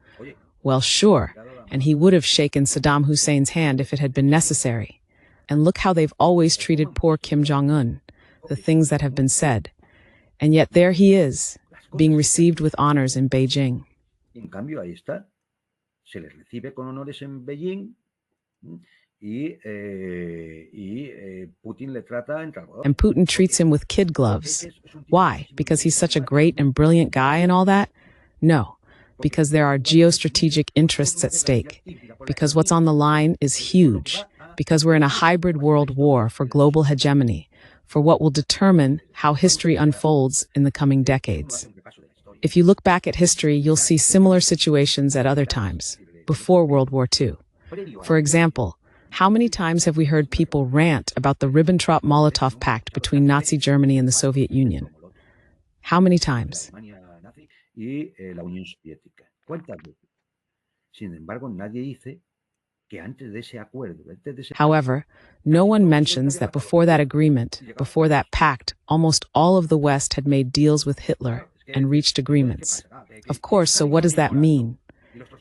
Well, sure, and he would have shaken Saddam Hussein's hand if it had been necessary. And look how they've always treated poor Kim Jong-un, the things that have been said. And yet there he is, being received with honors in Beijing. En cambio, ahí está. Se le recibe con honores en Beijing. And Putin treats him with kid gloves. Why? Because he's such a great and brilliant guy and all that? No, because there are geostrategic interests at stake. Because what's on the line is huge. Because we're in a hybrid world war for global hegemony, for what will determine how history unfolds in the coming decades. If you look back at history, you'll see similar situations at other times, before World War II. For example, how many times have we heard people rant about the Ribbentrop-Molotov Pact between Nazi Germany and the Soviet Union? How many times? However, no one mentions that before that agreement, before that pact, almost all of the West had made deals with Hitler and reached agreements. Of course, so what does that mean?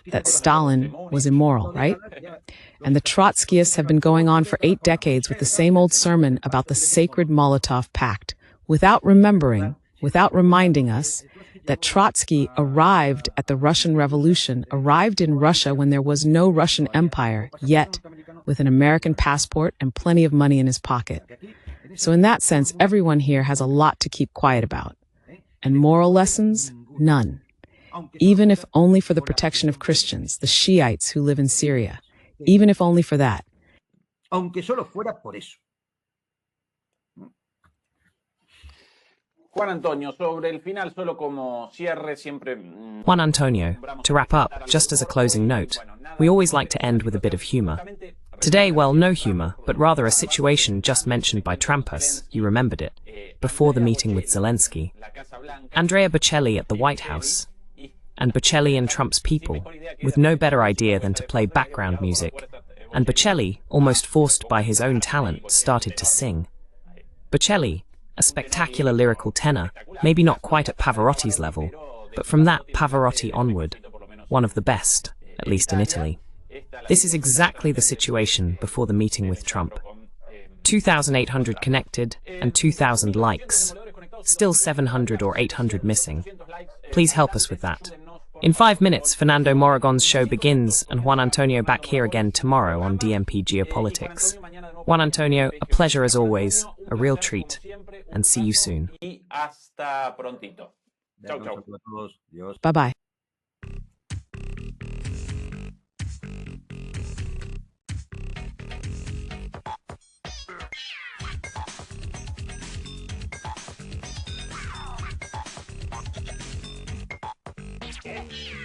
That Stalin was immoral, right? And the Trotskyists have been going on for 8 decades with the same old sermon about the sacred Molotov Pact, without remembering, without reminding us, that Trotsky arrived at the Russian Revolution, arrived in Russia when there was no Russian Empire, yet with an American passport and plenty of money in his pocket. So in that sense, everyone here has a lot to keep quiet about. And moral lessons? None. Even if only for the protection of Christians, the Shiites who live in Syria. Even if only for that. Juan Antonio, sobre el final, solo como cierre, siempre... Juan Antonio, to wrap up, just as a closing note, we always like to end with a bit of humor. Today, well, no humor, but rather a situation just mentioned by Trampas, you remembered it, before the meeting with Zelensky. Andrea Bocelli at the White House. And Bocelli and Trump's people, with no better idea than to play background music. And Bocelli, almost forced by his own talent, started to sing. Bocelli, a spectacular lyrical tenor, maybe not quite at Pavarotti's level, but from that Pavarotti onward, one of the best, at least in Italy. This is exactly the situation before the meeting with Trump. 2,800 connected and 2,000 likes. Still 700 or 800 missing. Please help us with that. In 5 minutes, Fernando Moragon's show begins, and Juan Antonio back here again tomorrow on DMP Geopolitics. Juan Antonio, a pleasure as always, a real treat, and see you soon. Bye-bye. Yeah.